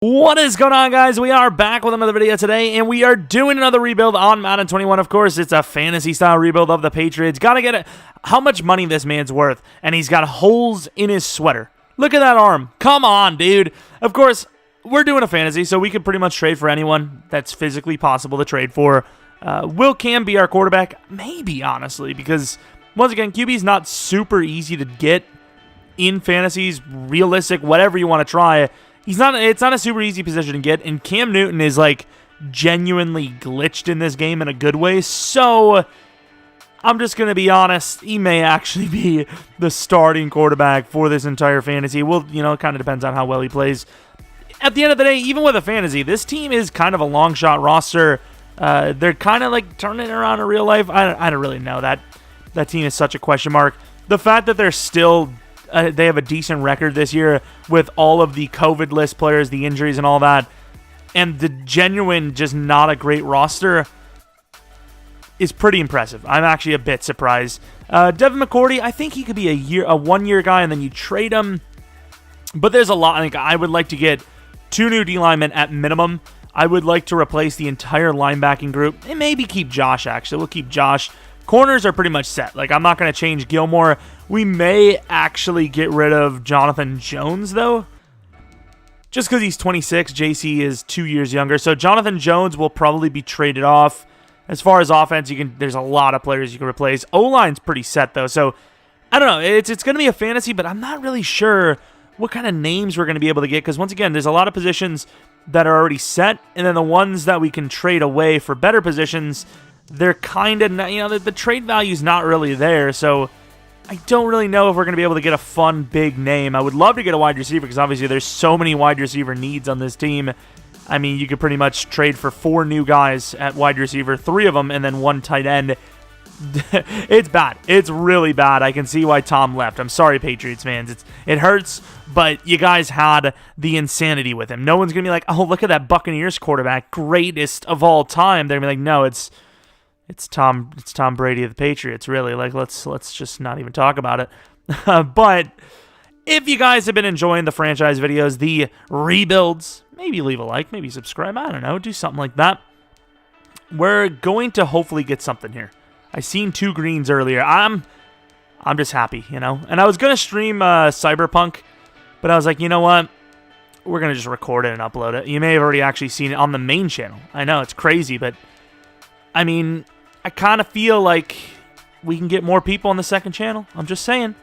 What is going on, guys? We are back with another video today, and we are doing another rebuild on Madden 21. Of course, it's a fantasy-style rebuild of the Patriots. Gotta get it. How much money this man's worth, and he's got holes in his sweater. Look at that arm. Come on, dude. Of course, we're doing a fantasy, so we could pretty much trade for anyone that's physically possible to trade for. Will Cam be our quarterback? Maybe, honestly, because, once again, QB's not super easy to get in fantasies, realistic, whatever you want to try. It's not a super easy position to get, and Cam Newton is, like, genuinely glitched in this game in a good way, so I'm just going to be honest, he may actually be the starting quarterback for this entire fantasy. Well, you know, it kind of depends on how well he plays. At the end of the day, even with a fantasy, this team is kind of a long shot roster. They're kind of, like, turning around in real life. I don't really know. That team is such a question mark. The fact that they're still... they have a decent record this year with all of the COVID list players, the injuries and all that, and the genuine, just not a great roster is pretty impressive. I'm actually a bit surprised. Devin McCourty, I think he could be a one-year guy, and then you trade him. But there's a lot. I think I would like to get 2 new D linemen at minimum. I would like to replace the entire linebacking group, and maybe keep Josh, actually. We'll keep Josh. Corners are pretty much set. Like, I'm not going to change Gilmore. We may actually get rid of Jonathan Jones, though. Just because he's 26, JC is 2 years younger. So Jonathan Jones will probably be traded off. As far as offense, there's a lot of players you can replace. O-line's pretty set, though. So, I don't know. It's going to be a fantasy, but I'm not really sure what kind of names we're going to be able to get. Because, once again, there's a lot of positions that are already set. And then the ones that we can trade away for better positions... they're kind of, you know, the trade value's not really there, so I don't really know if we're going to be able to get a fun, big name. I would love to get a wide receiver, because obviously there's so many wide receiver needs on this team. I mean, you could pretty much trade for 4 new guys at wide receiver, 3 of them, and then 1 tight end. It's bad. It's really bad. I can see why Tom left. I'm sorry, Patriots fans. It hurts, but you guys had the insanity with him. No one's going to be like, oh, look at that Buccaneers quarterback, greatest of all time. They're going to be like, no, It's Tom Brady of the Patriots, really. Like, let's just not even talk about it. But if you guys have been enjoying the franchise videos, the rebuilds, maybe leave a like, maybe subscribe. I don't know, do something like that. We're going to hopefully get something here. I seen 2 greens earlier. I'm just happy, you know. And I was gonna stream Cyberpunk, but I was like, you know what? We're gonna just record it and upload it. You may have already actually seen it on the main channel. I know it's crazy, but I mean, I kind of feel like we can get more people on the second channel. I'm just saying.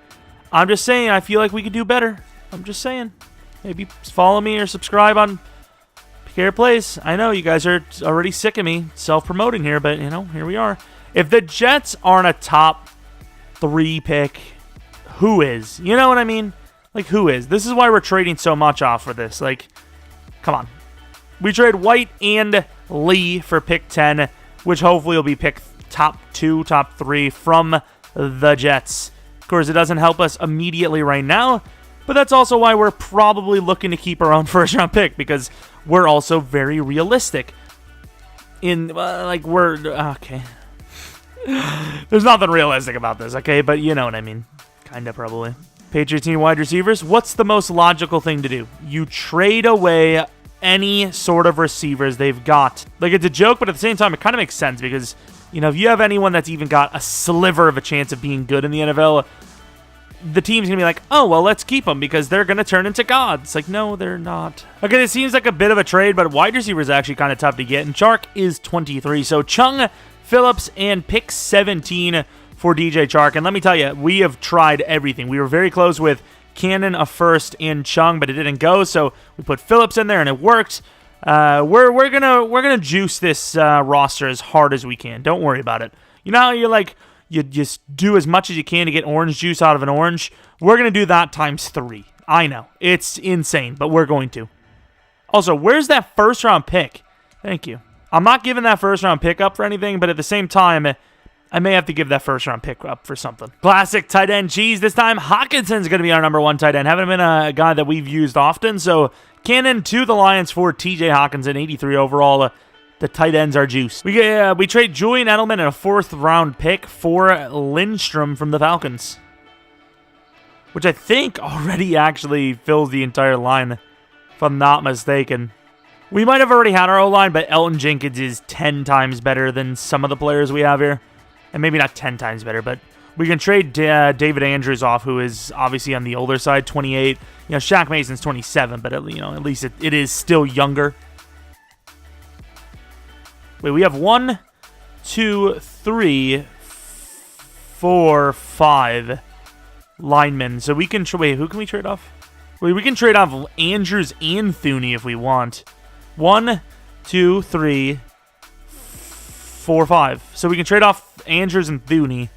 I feel like we could do better. I'm just saying. Maybe follow me or subscribe on PK Plays. I know you guys are already sick of me self-promoting here, but, you know, here we are. If the Jets aren't a top 3 pick, who is? You know what I mean? Like, who is? This is why we're trading so much off for this. Like, come on. We trade White and Lee for pick 10, which hopefully will be pick top 2, top 3 from the Jets. Of course, it doesn't help us immediately right now, but that's also why we're probably looking to keep our own first-round pick, because we're also very realistic. Okay. There's nothing realistic about this, okay? But you know what I mean. Kinda, probably. Patriots need wide receivers. What's the most logical thing to do? You trade away any sort of receivers they've got. Like, it's a joke, but at the same time, it kind of makes sense, because, you know, if you have anyone that's even got a sliver of a chance of being good in the NFL, the team's going to be like, oh, well, let's keep them, because they're going to turn into gods. Like, no, they're not. Okay, it seems like a bit of a trade, but wide receiver is actually kind of tough to get, and Chark is 23, so Chung, Phillips, and pick 17 for DJ Chark. And let me tell you, we have tried everything. We were very close with Cannon, a first, and Chung, but it didn't go, so we put Phillips in there, and it worked. We're gonna juice this roster as hard as we can. Don't worry about it. You know how you're like, you just do as much as you can to get orange juice out of an orange? We're gonna do that times 3. I know. It's insane, but we're going to. Also, where's that first-round pick? Thank you. I'm not giving that first-round pick up for anything, but at the same time, I may have to give that first-round pick up for something. Classic tight end cheese. This time, Hawkinson's going to be our number 1 tight end. Haven't been a guy that we've used often, so Cannon to the Lions for TJ Hawkinson, 83 overall. The tight ends are juiced. We trade Julian Edelman and a 4th-round pick for Lindstrom from the Falcons, which I think already actually fills the entire line. if I'm not mistaken. We might have already had our O-line, but Elton Jenkins is 10 times better than some of the players we have here. And maybe not 10 times better, but we can trade David Andrews off, who is obviously on the older side, 28. Shaq Mason's 27, but at least it is still younger. Wait, we have 1, 2, 3, 4, 5 linemen. So we can wait. Who can we trade off? Wait, we can trade off Andrews and Thuney if we want. 1, 2, 3, 4, 5. So we can trade off Andrews and Thuney,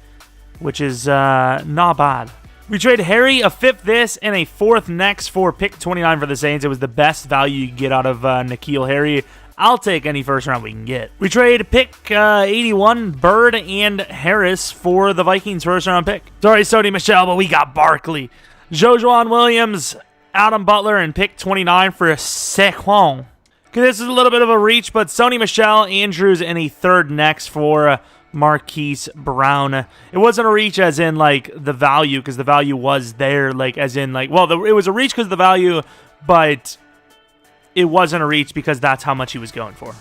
which is not bad. We trade Harry, a 5th this, and a 4th next for pick 29 for the Saints. It was the best value you could get out of N'Keal Harry. I'll take any first round we can get. We trade pick 81, Bird and Harris for the Vikings first round pick. Sorry, Sony Michel, but we got Barkley. Jojuan Williams, Adam Butler, and pick 29 for Saquon. Okay, this is a little bit of a reach, but Sony Michel, Andrews, and a 3rd next for Marquise Brown. It wasn't a reach as in, like, the value, because the value was there, like, as in, like, well, it was a reach because of the value, but it wasn't a reach because that's how much he was going for.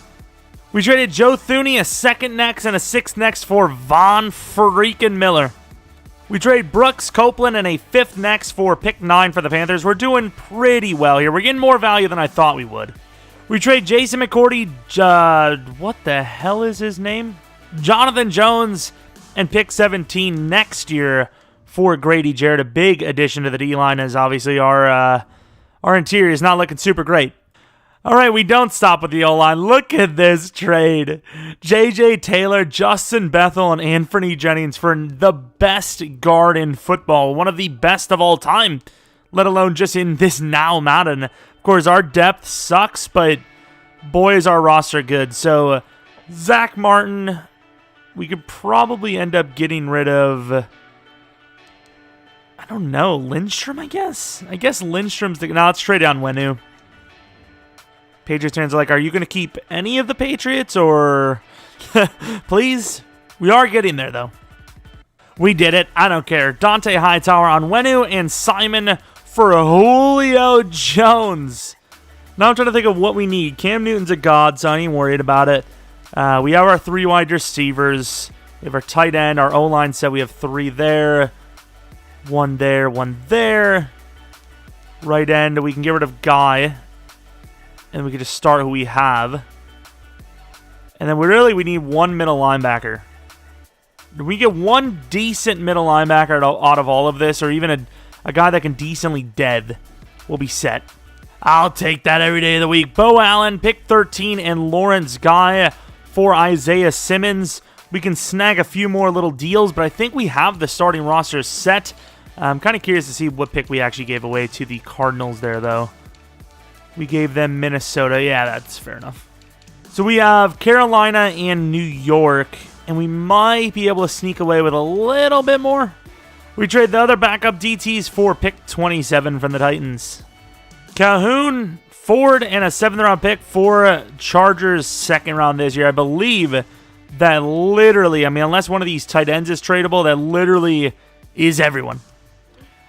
We traded Joe Thuney, a 2nd next, and a 6th next for Von freaking Miller. We trade Brooks Copeland and a 5th next for pick 9 for the Panthers. We're doing pretty well here. We're getting more value than I thought we would. We trade Jason McCourty, what the hell is his name? Jonathan Jones, and pick 17 next year for Grady Jarrett. A big addition to the D-line, as obviously our interior is not looking super great. All right, we don't stop with the O-line. Look at this trade. J.J. Taylor, Justin Bethel, and Anthony Jennings for the best guard in football. One of the best of all time, let alone just in this now Madden. Of course, our depth sucks, but boy, is our roster good. So, Zach Martin, we could probably end up getting rid of, I don't know, Lindstrom, I guess? I guess Lindstrom's the... Now, let's trade down Wenu. Patriots fans are like, are you going to keep any of the Patriots, or... Please? We are getting there, though. We did it. I don't care. Dante Hightower on Wenu and Simon for Julio Jones. Now I'm trying to think of what we need. Cam Newton's a god, so I ain't worried about it. We have our 3 wide receivers. We have our tight end. Our O-line said we have 3 there. 1 there, 1 there. Right end, we can get rid of Guy. And we can just start who we have. And then we need 1 middle linebacker. Do we get 1 decent middle linebacker out of all of this, or even a guy that can decently dead, we'll be set. I'll take that every day of the week. Bo Allen, pick 13, and Lawrence Guy for Isaiah Simmons. We can snag a few more little deals, but I think we have the starting roster set. I'm kind of curious to see what pick we actually gave away to the Cardinals there, though. We gave them Minnesota. Yeah, that's fair enough. So we have Carolina and New York, and we might be able to sneak away with a little bit more. We trade the other backup DTs for pick 27 from the Titans. Calhoun, Ford, and a 7th round pick for Chargers 2nd round this year. I believe that literally, I mean, unless one of these tight ends is tradable, that literally is everyone.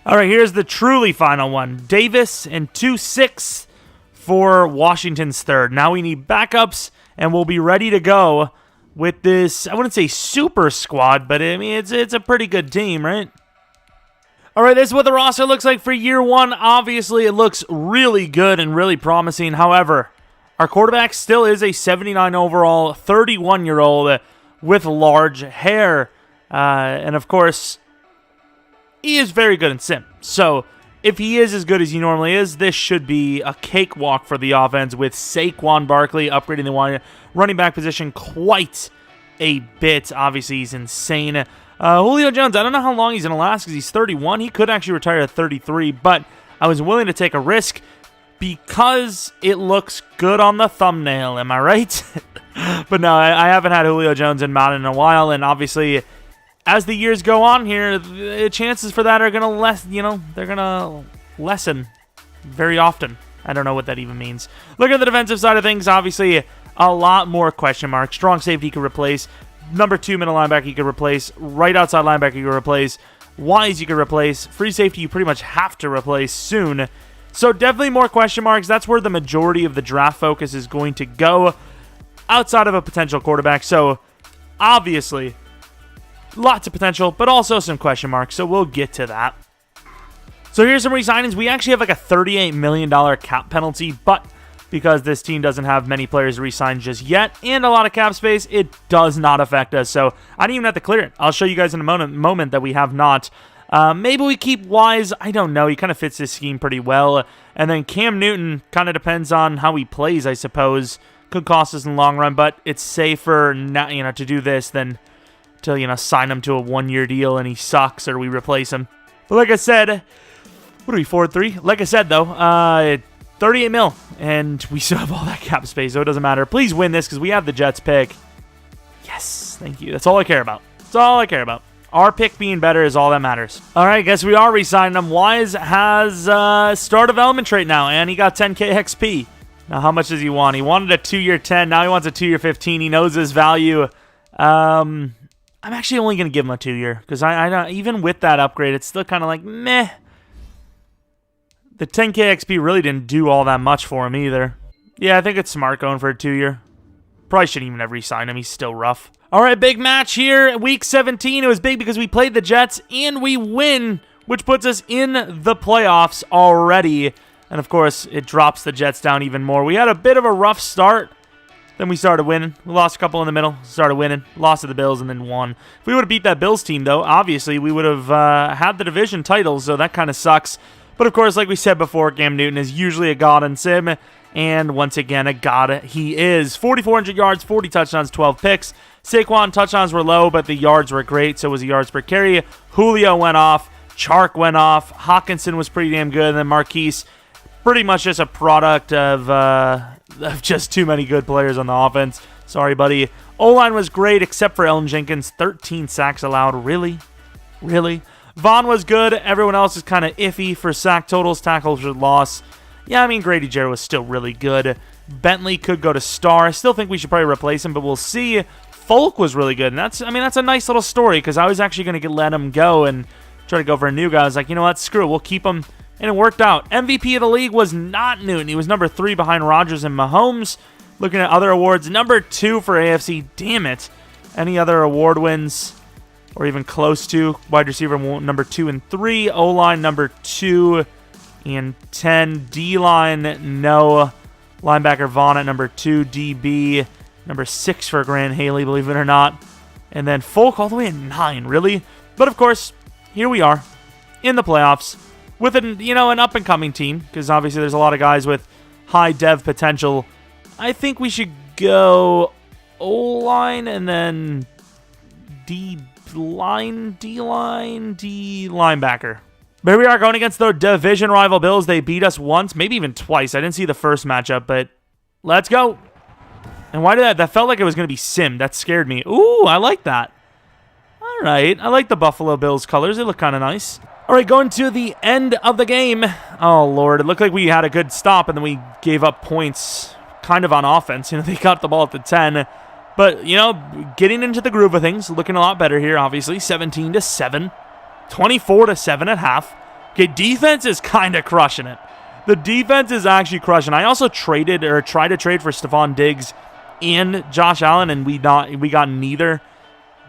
All right, here's the truly final one. Davis and 2 6 for Washington's 3rd. Now we need backups, and we'll be ready to go with this, I wouldn't say super squad, but I mean, it's a pretty good team, right? All right, this is what the roster looks like for year 1. Obviously, it looks really good and really promising. However, our quarterback still is a 79 overall, 31-year-old with large hair. And of course, he is very good in sim. So, if he is as good as he normally is, this should be a cakewalk for the offense with Saquon Barkley upgrading the running back position quite a bit. Obviously, he's insane. Julio Jones, I don't know how long he's going to last because he's 31. He could actually retire at 33, but I was willing to take a risk because it looks good on the thumbnail. Am I right? But no, I haven't had Julio Jones in Madden in a while, and obviously, as the years go on here, the chances for that are going to they're going to lessen very often. I don't know what that even means. Look at the defensive side of things. Obviously, a lot more question marks. Strong safety you could replace. Number 2 middle linebacker you could replace. Right outside linebacker you could replace. Wise you could replace. Free safety you pretty much have to replace soon. So definitely more question marks. That's where the majority of the draft focus is going to go outside of a potential quarterback. So obviously, lots of potential, but also some question marks. So we'll get to that. So here's some resignings. We actually have like a $38 million cap penalty, but because this team doesn't have many players re-signed just yet and a lot of cap space, it does not affect us. So I didn't even have to clear it. I'll show you guys in a moment that we have not. Maybe we keep Wise. I don't know. He kind of fits this scheme pretty well. And then Cam Newton kind of depends on how he plays, I suppose. Could cost us in the long run, but it's safer not, to do this than to, sign him to a 1-year deal and he sucks or we replace him. But like I said, what are we, 4-3? Like I said, though, 38 mil, and we still have all that cap space, so it doesn't matter. Please win this because we have the Jets pick. Yes, thank you. That's all I care about. That's all I care about. Our pick being better is all that matters. All right, guess we are re-signing him. Wise has star development trait now, and he got 10K XP. Now, how much does he want? He wanted a 2-year 10. Now he wants a 2-year 15. He knows his value. I'm actually only going to give him a 2-year because I even with that upgrade, it's still kind of like meh. The 10K XP really didn't do all that much for him either. Yeah, I think it's smart going for a 2-year. Probably shouldn't even have re-signed him. He's still rough. All right, big match here. Week 17. It was big because we played the Jets and we win, which puts us in the playoffs already. And, of course, it drops the Jets down even more. We had a bit of a rough start. Then we started winning. We lost a couple in the middle. Started winning. Lost to the Bills and then won. If we would have beat that Bills team, though, obviously we would have had the division title, so that kind of sucks. But, of course, like we said before, Cam Newton is usually a god in sim, and once again, a god he is. 4,400 yards, 40 touchdowns, 12 picks. Saquon touchdowns were low, but the yards were great, so was the yards per carry. Julio went off. Chark went off. Hawkinson was pretty damn good, and then Marquise, pretty much just a product of just too many good players on the offense. Sorry, buddy. O-line was great, except for Elgin Jenkins. 13 sacks allowed. Really? Really? Vaughn was good. Everyone else is kind of iffy for sack totals, tackles for loss. Yeah, I mean, Grady Jarrett was still really good. Bentley could go to star. I still think we should probably replace him, but we'll see. Folk was really good, and that's a nice little story because I was actually going to let him go and try to go for a new guy. I was like, you know what, screw it, we'll keep him, and it worked out. MVP of the league was not Newton. He was number 3 behind Rodgers and Mahomes. Looking at other awards, number 2 for AFC. Damn it. Any other award wins? Or even close to. Wide receiver number 2 and 3. O-line number 2 and 10. D-line, no. Linebacker Vaughn at number 2. DB, number 6 for Grant Haley, believe it or not. And then Folk all the way at 9, really? But of course, here we are in the playoffs with an up-and-coming team, because obviously there's a lot of guys with high dev potential. I think we should go O-line and then D-line, linebacker. But here we are going against the division rival Bills. They beat us once, maybe even twice. I didn't see the first matchup, but let's go. And why did that felt like it was going to be sim. That scared me. Ooh, I like that. All right. I like the Buffalo Bills colors. They look kind of nice. All right, going to the end of the game. Oh, Lord. It looked like we had a good stop, and then we gave up points kind of on offense. They got the ball at the 10. But, getting into the groove of things, looking a lot better here, obviously. 17-7. 24-7 at half. Okay, defense is kind of crushing it. The defense is actually crushing. I also tried to trade for Stephon Diggs and Josh Allen, and we got neither.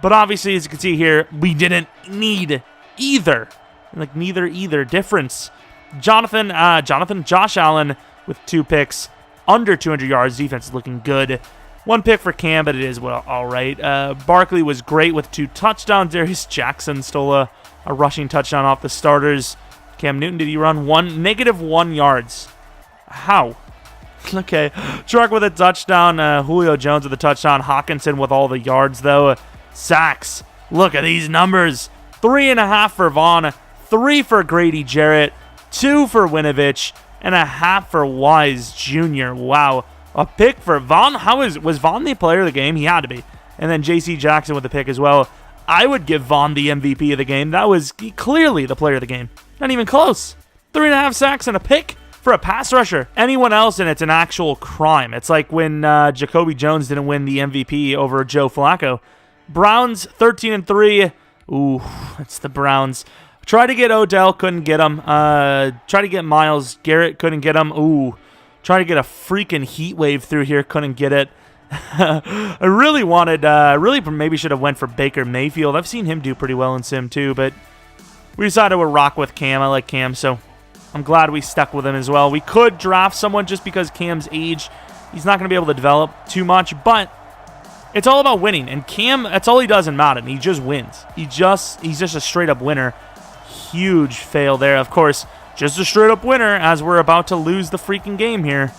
But obviously, as you can see here, we didn't need either. Like, neither either. Difference. Josh Allen with 2 picks, under 200 yards. Defense is looking good. 1 pick for Cam, but it is all right. Barkley was great with 2 touchdowns. Darius Jackson stole a rushing touchdown off the starters. Cam Newton, did he run -1 yards? How? Okay. Chark with a touchdown. Julio Jones with a touchdown. Hawkinson with all the yards, though. Sacks. Look at these numbers. 3.5 for Vaughn. 3 for Grady Jarrett. 2 for Winovich. And a half for Wise Jr. Wow. A pick for Vaughn. Was Vaughn the player of the game? He had to be. And then J.C. Jackson with the pick as well. I would give Vaughn the MVP of the game. That was clearly the player of the game. Not even close. 3.5 sacks and a pick for a pass rusher. Anyone else, and it's an actual crime. It's like when Jacoby Jones didn't win the MVP over Joe Flacco. Browns 13-3. Ooh, it's the Browns. Tried to get Odell, couldn't get him. Tried to get Myles Garrett, couldn't get him. Ooh, tried to get a freaking heat wave through here, couldn't get it. I really wanted, really maybe should have went for Baker Mayfield. I've seen him do pretty well in Sim too, but we decided to rock with Cam. I like Cam, so I'm glad we stuck with him as well. We could draft someone just because Cam's age, he's not going to be able to develop too much, but it's all about winning. And Cam, that's all he does in Madden. He just wins. He's just a straight-up winner. Huge fail there. Of course, just a straight-up winner as we're about to lose the freaking game here.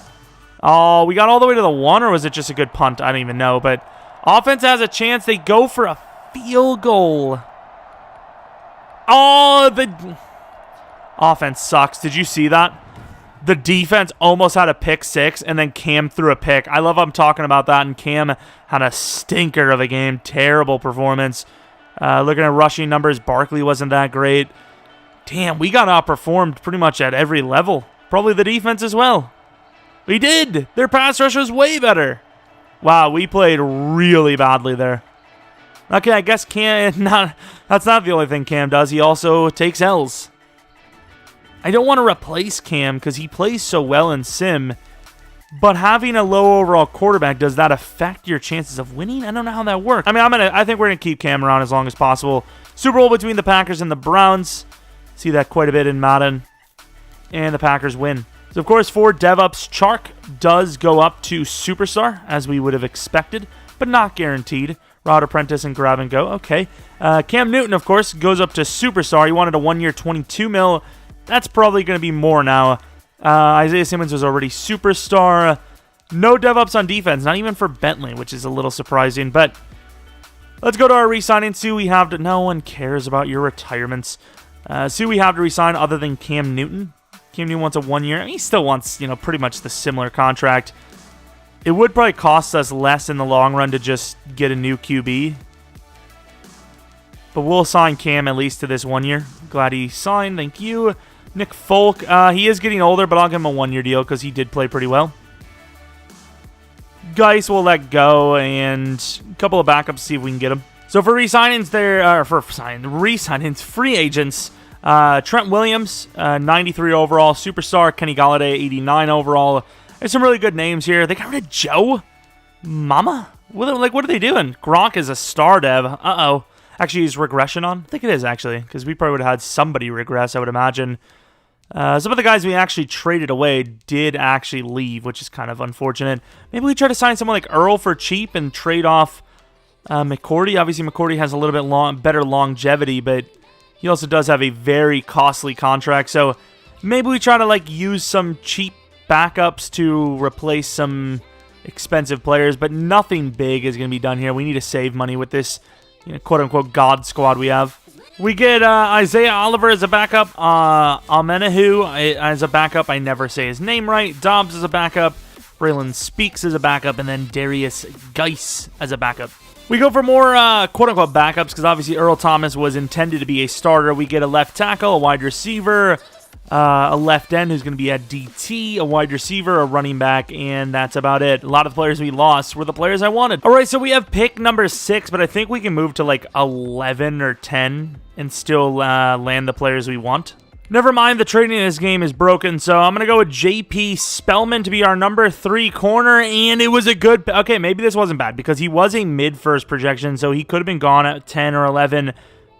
Oh, we got all the way to the 1, or was it just a good punt? I don't even know, but offense has a chance. They go for a field goal. Oh, the offense sucks. Did you see that? The defense almost had a pick 6, and then Cam threw a pick. I love I'm talking about that, and Cam had a stinker of a game. Terrible performance. Looking at rushing numbers, Barkley wasn't that great. Damn, we got outperformed pretty much at every level. Probably the defense as well. We did. Their pass rush was way better. Wow, we played really badly there. Okay, I guess that's not the only thing Cam does. He also takes L's. I don't want to replace Cam because he plays so well in Sim, but having a low overall quarterback, does that affect your chances of winning? I don't know how that works. I mean, I think we're gonna keep Cam around as long as possible. Super Bowl between the Packers and the Browns. See that quite a bit in Madden, and the Packers win. So of course, for DevOps, Chark does go up to Superstar as we would have expected, but not guaranteed. Route Apprentice and Grab and Go. Okay. Cam Newton, of course, goes up to Superstar. He wanted a 1-year, $22 million. That's probably going to be more now. Isaiah Simmons was already Superstar. No DevOps on defense, not even for Bentley, which is a little surprising. But let's go to our re-signing. See who we have to... No one cares about your retirements. See who we have to re-sign other than Cam Newton. Cam Newton wants a 1-year. I mean, he still wants, pretty much the similar contract. It would probably cost us less in the long run to just get a new QB. But we'll sign Cam at least to this 1 year. Glad he signed. Thank you. Nick Folk. He is getting older, but I'll give him a 1-year deal because he did play pretty well. Geis will let go, and a couple of backups, see if we can get him. So for re-signings, free agents, Trent Williams, 93 overall. Superstar, Kenny Galladay, 89 overall. There's some really good names here. They got rid of Joe Mama? What are they doing? Gronk is a star dev. Uh-oh. Actually, is regression on? I think it is, actually, because we probably would have had somebody regress, I would imagine. Some of the guys we actually traded away did actually leave, which is kind of unfortunate. Maybe we try to sign someone like Earl for cheap and trade off McCourty. Obviously, McCourty has a little bit better longevity, but he also does have a very costly contract. So maybe we try to use some cheap backups to replace some expensive players, but nothing big is going to be done here. We need to save money with this quote-unquote God squad we have. We get Isaiah Oliver as a backup, Amenahu as a backup. I never say his name right. Dobbs as a backup. Braylon Speaks as a backup. And then Darius Geis as a backup. We go for more quote-unquote backups because obviously Earl Thomas was intended to be a starter. We get a left tackle, a wide receiver, a left end who's going to be at DT, a wide receiver, a running back, and that's about it. A lot of the players we lost were the players I wanted. All right, so we have pick number 6, but I think we can move to 11 or 10 and still land the players we want. Never mind, the trading in this game is broken, so I'm going to go with JP Spellman to be our number 3 corner, and it was a good... Okay, maybe this wasn't bad because he was a mid-first projection, so he could have been gone at 10 or 11.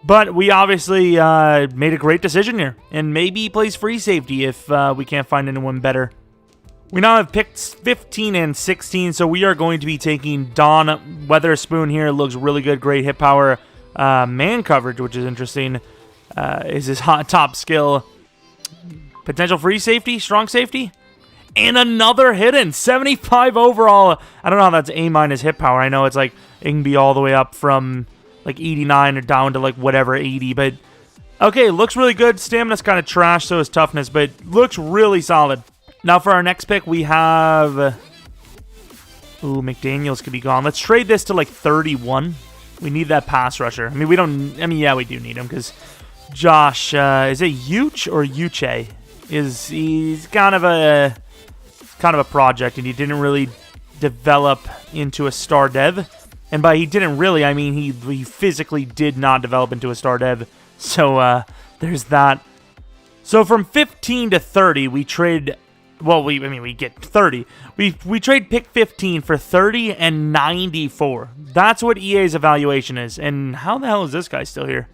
But we obviously made a great decision here. And maybe he plays free safety if we can't find anyone better. We now have picks 15 and 16. So we are going to be taking Don Weatherspoon here. Looks really good. Great hit power. Man coverage, which is interesting. Is his top skill. Potential free safety. Strong safety. And another hidden. 75 overall. I don't know how that's A- hit power. I know it's it can be all the way up from... 89 or down to whatever 80, but okay, looks really good. Stamina's kind of trash, so is toughness, but looks really solid. Now for our next pick, we have McDaniels could be gone. Let's trade this to 31. We need that pass rusher. Yeah, we do need him because Josh, is it Uche or Uche? He's kind of a project, and he didn't really develop into a star dev. And by he didn't really, I mean he physically did not develop into a star dev. So there's that. So from 15 to 30, we trade. Well, we get 30. We trade pick 15 for 30 and 94. That's what EA's evaluation is. And how the hell is this guy still here?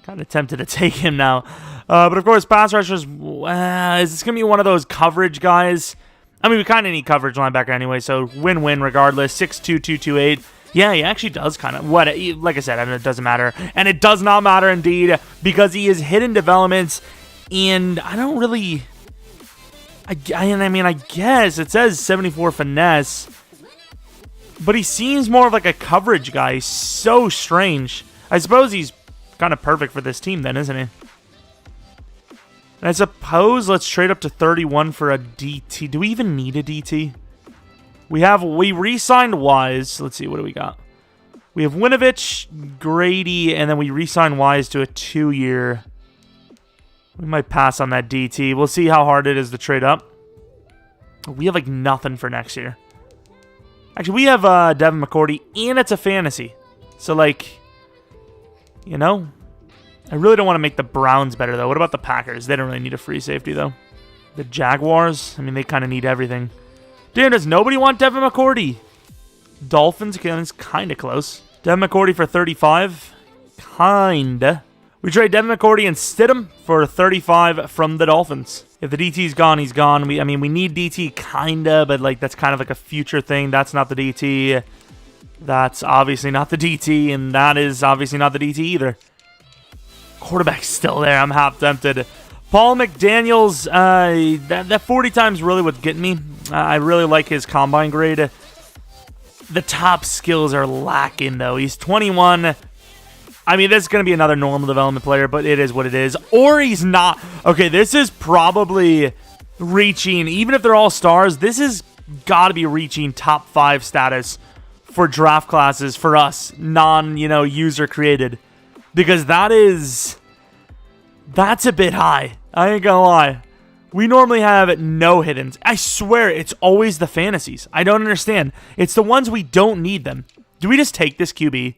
Kind of tempted to take him now. But of course, pass rushers. Is this going to be one of those coverage guys? I mean, we kind of need coverage linebacker anyway, so win-win regardless. 6'2", 228. Yeah, he actually does kind of. Like I said, I mean, it doesn't matter. And it does not matter indeed, because he is hidden developments. And I don't really. I mean, I guess it says 74 finesse, but he seems more of like a coverage guy. He's so strange. I suppose he's kind of perfect for this team then, isn't he? And I suppose let's trade up to 31 for a DT. Do we even need a DT? We re-signed Wise. Let's see, what do we got? We have Winovich, Grady, and then we re-signed Wise to a 2-year. We might pass on that DT. We'll see how hard it is to trade up. We have like nothing for next year. Actually, we have Devin McCourty, and it's a fantasy. So like, you know, I really don't want to make the Browns better though. What about the Packers? They don't really need a free safety though. The Jaguars, I mean, they kind of need everything. Damn, does nobody want Devin McCourty? Dolphins, okay, it's kind of close. Devin McCourty for 35, kinda. We trade Devin McCourty and Stidham for 35 from the Dolphins. If the DT's gone, he's gone. We need DT kinda, but like that's kind of like a future thing. That's not the DT. That's obviously not the DT, and that is obviously not the DT either. Quarterback's still there. I'm half tempted. Paul McDaniels, that 40 times really what's getting me. I really like his combine grade. The top skills are lacking though. He's 21. I mean, this is going to be another normal development player, but it is what it is. Or he's not. Okay, this is probably reaching, even if they're all stars, this has got to be reaching top 5 status for draft classes for us, user created. Because that's a bit high. I ain't going to lie. We normally have no hiddens. I swear, it's always the fantasies. I don't understand. It's the ones we don't need them. Do we just take this QB?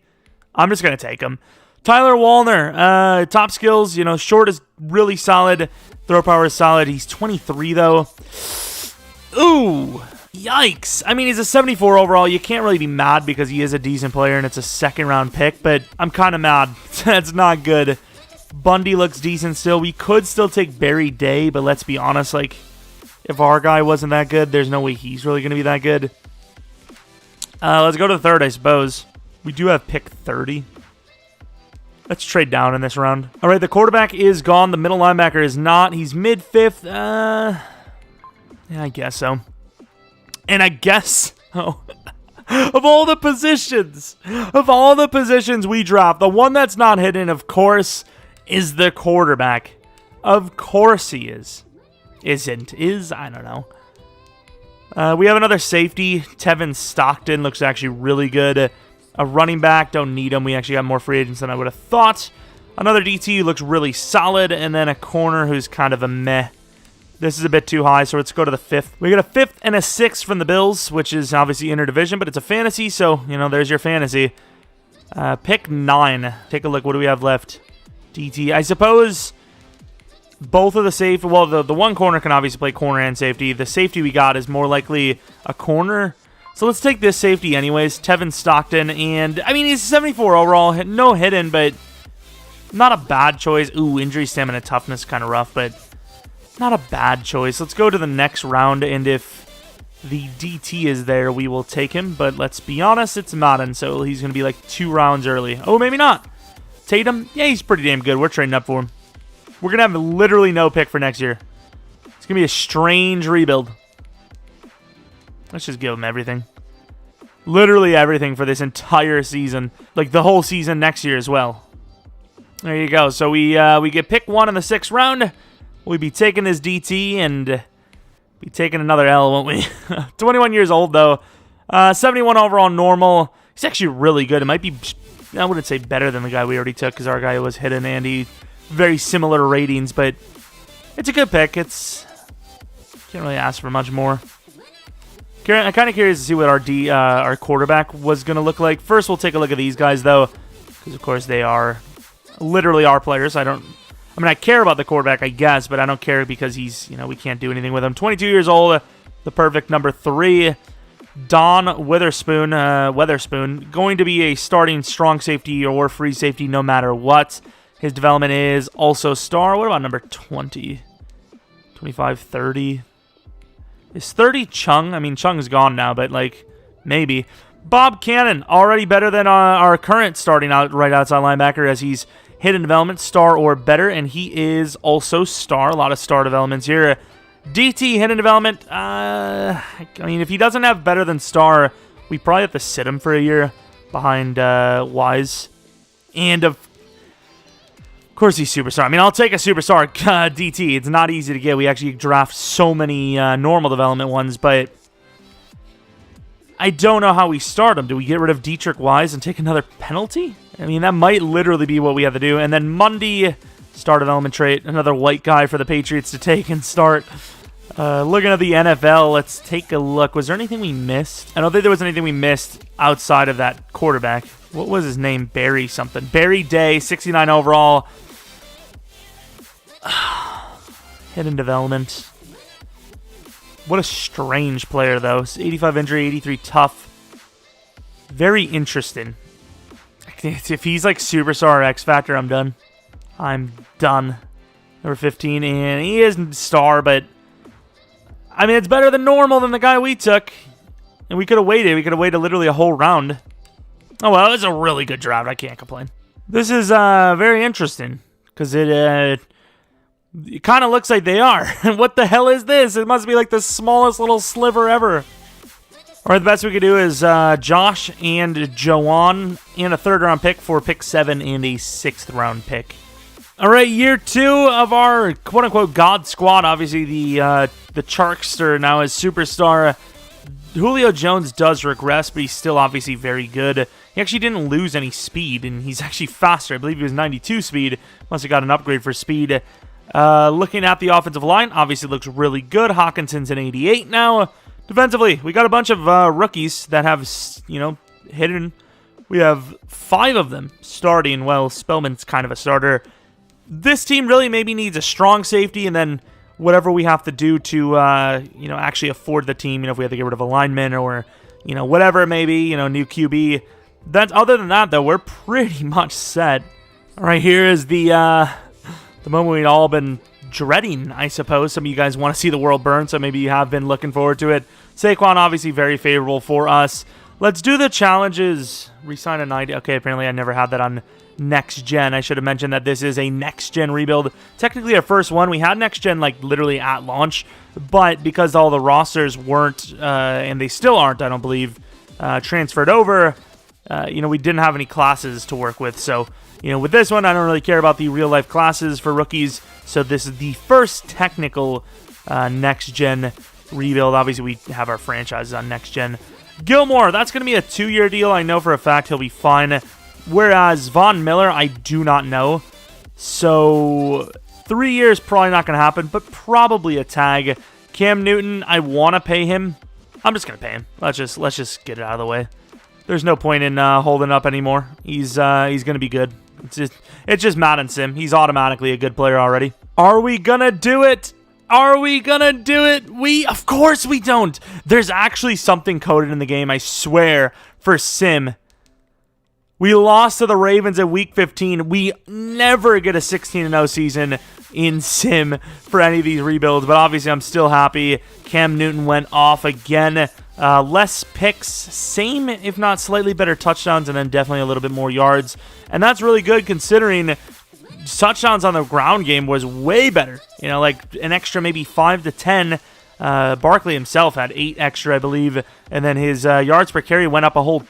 I'm just going to take him. Tyler Wallner, top skills, short is really solid. Throw power is solid. He's 23, though. Ooh, yikes. I mean, he's a 74 overall. You can't really be mad because he is a decent player and it's a second-round pick, but I'm kind of mad. That's not good. Bundy looks decent still. We could still take Barry Day, but let's be honest, like, if our guy wasn't that good, there's no way he's really going to be that good. Let's go to the third, I suppose. We do have pick 30. Let's trade down in this round. All right, the quarterback is gone. The middle linebacker is not. He's mid-5th. Yeah, I guess so. And I guess, of all the positions we draft, the one that's not hidden, of course, is the quarterback. Of course he is. Isn't. Is? I don't know. We have another safety. Tevin Stockton looks actually really good. A running back, don't need him. We actually got more free agents than I would have thought. Another DT who looks really solid, and then a corner who's kind of a meh. This is a bit too high, so let's go to the 5th. We got a 5th and a 6th from the Bills, which is obviously interdivision, but it's a fantasy, so, there's your fantasy. Pick 9. Take a look. What do we have left? DT. I suppose both of the safety, well, the one corner can obviously play corner and safety. The safety we got is more likely a corner. So let's take this safety anyways, Tevin Stockton, and, I mean, he's 74 overall, no hidden, but not a bad choice. Ooh, injury, stamina, toughness, kind of rough, but not a bad choice. Let's go to the next round, and if the DT is there, we will take him, but let's be honest, it's Madden, so he's going to be like 2 rounds early. Oh, maybe not. Tatum, yeah, he's pretty damn good. We're trading up for him. We're going to have literally no pick for next year. It's going to be a strange rebuild. Let's just give him everything. Literally everything for this entire season. Like the whole season next year as well. There you go. So we get pick 1 in the 6th round. We'll be taking this DT and be taking another L, won't we? 21 years old, though. 71 overall normal. He's actually really good. It might be, I wouldn't say better than the guy we already took because our guy was hidden and he very similar ratings, but it's a good pick. Can't really ask for much more. I'm kind of curious to see what our quarterback was going to look like. First, we'll take a look at these guys, though, because, of course, they are literally our players. I mean, I care about the quarterback, I guess, but I don't care because he's, we can't do anything with him. 22 years old, the perfect number 3. Don Weatherspoon, going to be a starting strong safety or free safety no matter what. His development is also star. What about number 20? 25, 30. Is 30 Chung? I mean, Chung's gone now, but, maybe. Bob Cannon, already better than our current starting right outside linebacker, as he's hidden development, star or better, and he is also star. A lot of star developments here. DT, hidden development. I mean, if he doesn't have better than star, we probably have to sit him for a year behind Wise. And of course, he's superstar. I mean, I'll take a superstar DT. It's not easy to get. We actually draft so many normal development ones, but I don't know how we start him. Do we get rid of Dietrich Wise and take another penalty? I mean, that might literally be what we have to do. And then Mundy, star development trait, another white guy for the Patriots to take and start. Looking at the NFL, let's take a look. Was there anything we missed? I don't think there was anything we missed outside of that quarterback. What was his name? Barry something. Barry Day, 69 overall. Hidden development. What a strange player, though. 85 injury, 83 tough. Very interesting. If he's like Superstar or X Factor, I'm done. I'm done. Number 15, and he isn't star, but I mean, it's better than normal than the guy we took. And we could have waited. We could have waited literally a whole round. Oh, well, it's a really good draft. I can't complain. This is very interesting because it kind of looks like they are. What the hell is this? It must be like the smallest little sliver ever. All right, the best we could do is Josh and Joanne and a 3rd-round pick for pick 7 and a 6th-round pick. All right, year 2 of our quote-unquote God Squad. Obviously, the Charkster now is superstar. Julio Jones does regress, but he's still obviously very good. He actually didn't lose any speed, and he's actually faster. I believe he was 92 speed. Must have got an upgrade for speed. Looking at the offensive line, obviously looks really good. Hawkinson's an 88 now. Defensively, we got a bunch of rookies that have, hidden. We have 5 of them starting. Well, Spellman's kind of a starter. This team really maybe needs a strong safety, and then whatever we have to do to, actually afford the team. If we have to get rid of a lineman or, whatever it may be, new QB. Other than that, though, we're pretty much set. All right, here is the moment we've all been dreading, I suppose. Some of you guys want to see the world burn, so maybe you have been looking forward to it. Saquon, obviously, very favorable for us. Let's do the challenges. Resign a 90. Okay, apparently I never had that on Next Gen. I should have mentioned that this is a Next Gen rebuild. Technically our first one. We had Next Gen literally at launch, but because all the rosters weren't, and they still aren't, I don't believe, transferred over, we didn't have any classes to work with. So, with this one, I don't really care about the real-life classes for rookies. So this is the first technical Next Gen rebuild. Obviously, we have our franchises on Next Gen. Gilmore, that's going to be a 2-year deal. I know for a fact he'll be fine. Whereas Von Miller, I do not know. So 3 years probably not going to happen, but probably a tag. Cam Newton, I want to pay him. I'm just going to pay him. Let's just get it out of the way. There's no point in holding up anymore. He's going to be good. It's just Madden Sim. He's automatically a good player already. Are we going to do it? Are we going to do it? Of course we don't. There's actually something coded in the game, I swear, for Sim. We lost to the Ravens at Week 15. We never get a 16-0 season in Sim for any of these rebuilds, but obviously I'm still happy. Cam Newton went off again. Less picks, same if not slightly better touchdowns, and then definitely a little bit more yards. And that's really good considering touchdowns on the ground game was way better. Like an extra maybe 5 to 10. Barkley himself had 8 extra, I believe, and then his yards per carry went up a whole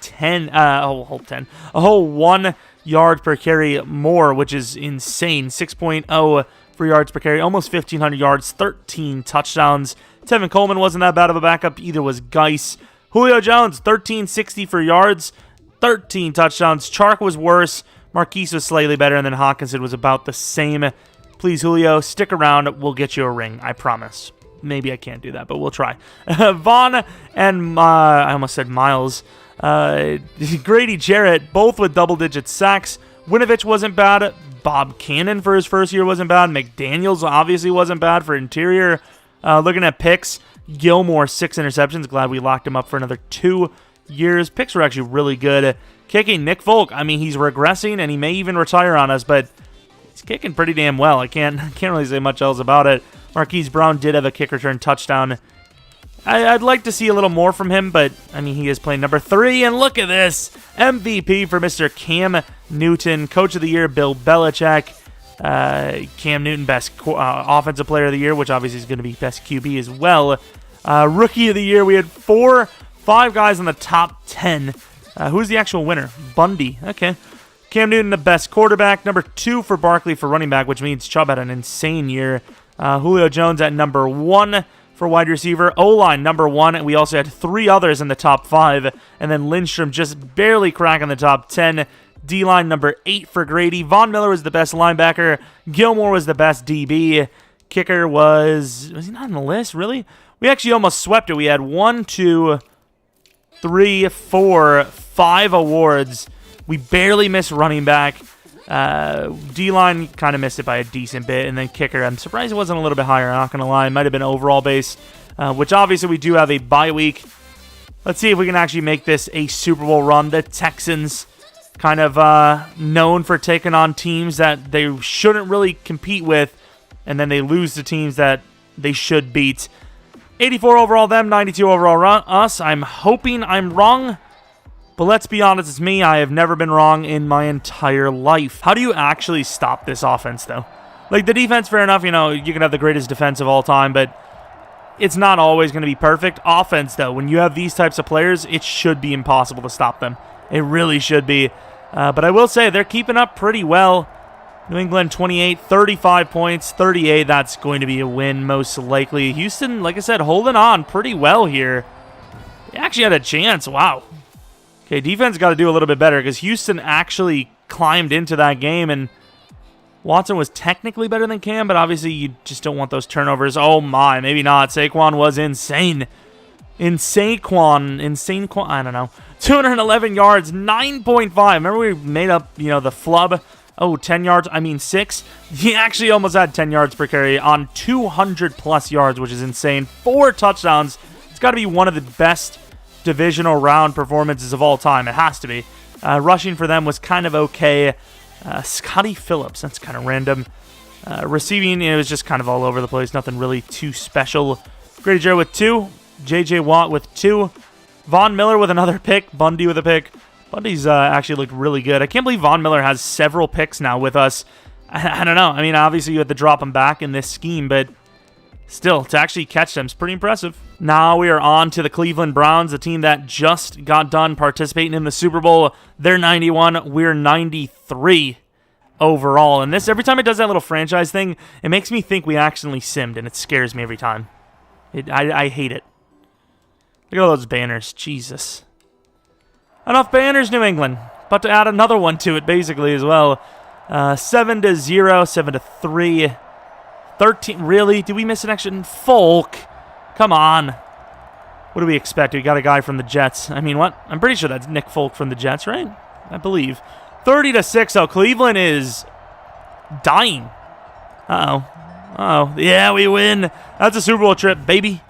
1 yard per carry more, which is insane. 6.0 for yards per carry, almost 1,500 yards, 13 touchdowns. Tevin Coleman wasn't that bad of a backup, either was Geis. Julio Jones, 1,360 for yards, 13 touchdowns. Chark was worse, Marquise was slightly better, and then Hawkinson was about the same. Please, Julio, stick around. We'll get you a ring, I promise. Maybe I can't do that, but we'll try. Vaughn and I almost said Miles. Grady Jarrett, both with double-digit sacks. Winovich wasn't bad. Bob Cannon for his first year wasn't bad. McDaniels obviously wasn't bad for interior. Looking at picks, Gilmore, 6 interceptions. Glad we locked him up for another 2 years. Picks were actually really good. Kicking, Nick Folk. I mean, he's regressing, and he may even retire on us, but he's kicking pretty damn well. I can't really say much else about it. Marquise Brown did have a kick return touchdown. I'd like to see a little more from him, but, I mean, he is playing number 3, and look at this. MVP for Mr. Cam Newton. Coach of the Year, Bill Belichick. Cam Newton, best offensive player of the year, which obviously is going to be best QB as well. Rookie of the Year, we had 5 guys in the top 10. Who's the actual winner? Bundy. Okay. Cam Newton, the best quarterback. Number 2 for Barkley for running back, which means Chubb had an insane year. Julio Jones at number 1 for wide receiver. O-line, number 1. We also had 3 others in the top 5. And then Lindstrom just barely cracking the top 10. D-line, number 8 for Grady. Von Miller was the best linebacker. Gilmore was the best DB. Kicker was he not on the list, really? We actually almost swept it. We had 1, 2, 3, 4, 5 awards. We barely missed running back. D-line kind of missed it by a decent bit. And then kicker, I'm surprised it wasn't a little bit higher. I'm not going to lie. It might have been overall base, which obviously we do have a bye week. Let's see if we can actually make this a Super Bowl run. The Texans, kind of known for taking on teams that they shouldn't really compete with, and then they lose to teams that they should beat. 84 overall them, 92 overall us. I'm hoping I'm wrong, but let's be honest, it's me. I have never been wrong in my entire life. How do you actually stop this offense, though? Like, the defense, fair enough, you know, you can have the greatest defense of all time, but it's not always going to be perfect. Offense, though, when you have these types of players, it should be impossible to stop them. It really should be. But I will say, they're keeping up pretty well. New England 28, 35 points, 38. That's going to be a win, most likely. Houston, like I said, holding on pretty well here. They actually had a chance. Wow. Okay, defense got to do a little bit better because Houston actually climbed into that game, and Watson was technically better than Cam, but obviously you just don't want those turnovers. Oh my, maybe not. Saquon was insane. Insane Quan, I don't know. 211 yards, 9.5. Remember we made up, you know, the flub? Oh, 10 yards, 6. He actually almost had 10 yards per carry on 200-plus yards, which is insane. 4 touchdowns. It's got to be one of the best divisional round performances of all time. It has to be. Rushing for them was kind of okay. Scotty Phillips, that's kind of random. Receiving, it was just kind of all over the place. Nothing really too special. Grady Jarrett with 2. J.J. Watt with 2. Von Miller with another pick. Bundy with a pick. Bundy's actually looked really good. I can't believe Von Miller has several picks now with us. I don't know. I mean, obviously you have to drop him back in this scheme, but still, to actually catch them is pretty impressive. Now we are on to the Cleveland Browns, a team that just got done participating in the Super Bowl. They're 91. We're 93 overall. And this, every time it does that little franchise thing, it makes me think we accidentally simmed, and it scares me every time. I hate it. Look at all those banners. Jesus. Enough banners, New England. About to add another one to it, basically, as well. 7-0, 7-3. 13. Really? Did we miss an action? Folk. Come on. What do we expect? We got a guy from the Jets. I mean, what? I'm pretty sure that's Nick Folk from the Jets, right? I believe. 30-6. Oh, Cleveland is dying. Uh-oh. Yeah, we win. That's a Super Bowl trip, baby.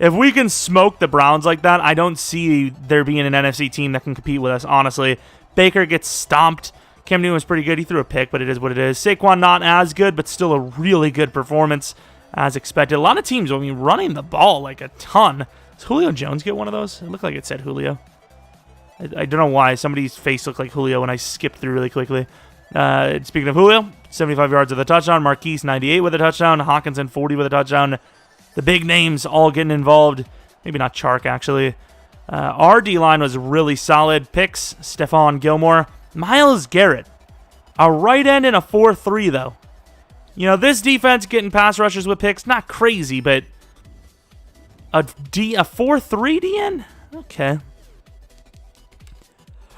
If we can smoke the Browns like that, I don't see there being an NFC team that can compete with us, honestly. Baker gets stomped. Cam Newton was pretty good. He threw a pick, but it is what it is. Saquon not as good, but still a really good performance as expected. A lot of teams, running the ball like a ton. Does Julio Jones get one of those? It looked like it said Julio. I don't know why. Somebody's face looked like Julio when I skipped through really quickly. Speaking of Julio, 75 yards with a touchdown. Marquise, 98 with a touchdown. Hawkinson, 40 with a touchdown. The big names all getting involved. Maybe not Chark, actually. Our D-line was really solid. Picks, Stephon Gilmore. Myles Garrett. A right end and a 4-3, though. You know, this defense getting pass rushers with picks, not crazy, but a 4-3 DN? Okay.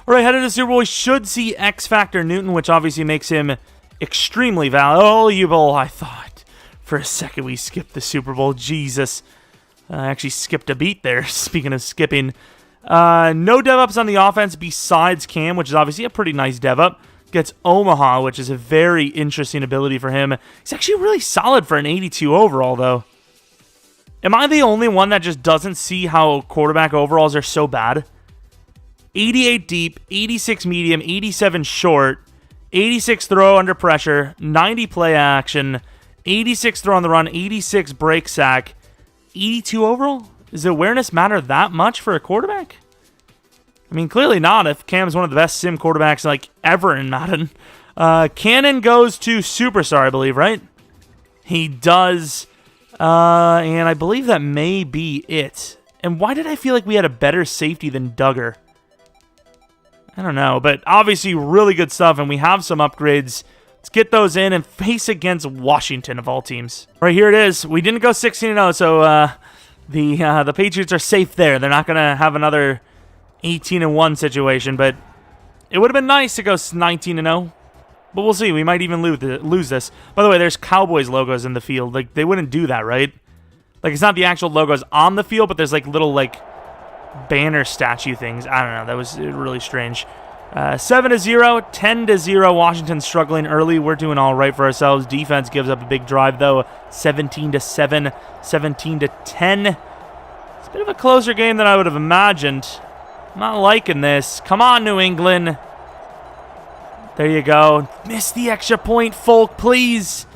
All right, headed to the Super Bowl, we should see X Factor Newton, which obviously makes him extremely valuable. I thought for a second we skipped the Super Bowl. Jesus. I actually skipped a beat there, speaking of skipping. No dev-ups on the offense besides Cam, which is obviously a pretty nice dev-up. Gets Omaha, which is a very interesting ability for him. He's actually really solid for an 82 overall, though. Am I the only one that just doesn't see how quarterback overalls are so bad? 88 deep, 86 medium, 87 short, 86 throw under pressure, 90 play action, 86 throw on the run, 86 break sack, 82 overall? Does awareness matter that much for a quarterback? I mean, clearly not if Cam's one of the best sim quarterbacks like ever in Madden. Cannon goes to Superstar, I believe, right? He does. And I believe that may be it. And why did I feel like we had a better safety than Duggar? I don't know, but obviously really good stuff, and we have some upgrades. Let's get those in and face against Washington of all teams. Right, here it is. We didn't go 16-0, so the Patriots are safe there. They're not going to have another 18-1 situation, but it would have been nice to go 19-0. But we'll see. We might even lose this. By the way, there's Cowboys logos in the field. Like, they wouldn't do that, right? Like, it's not the actual logos on the field, but there's like little like banner statue things. I don't know. That was really strange. 7-0, 10-0. Washington struggling early. We're doing all right for ourselves. Defense gives up a big drive though. 17-7, 17-10. It's a bit of a closer game than I would have imagined. I'm not liking this. Come on, New England. There you go. Miss the extra point, Folk, please.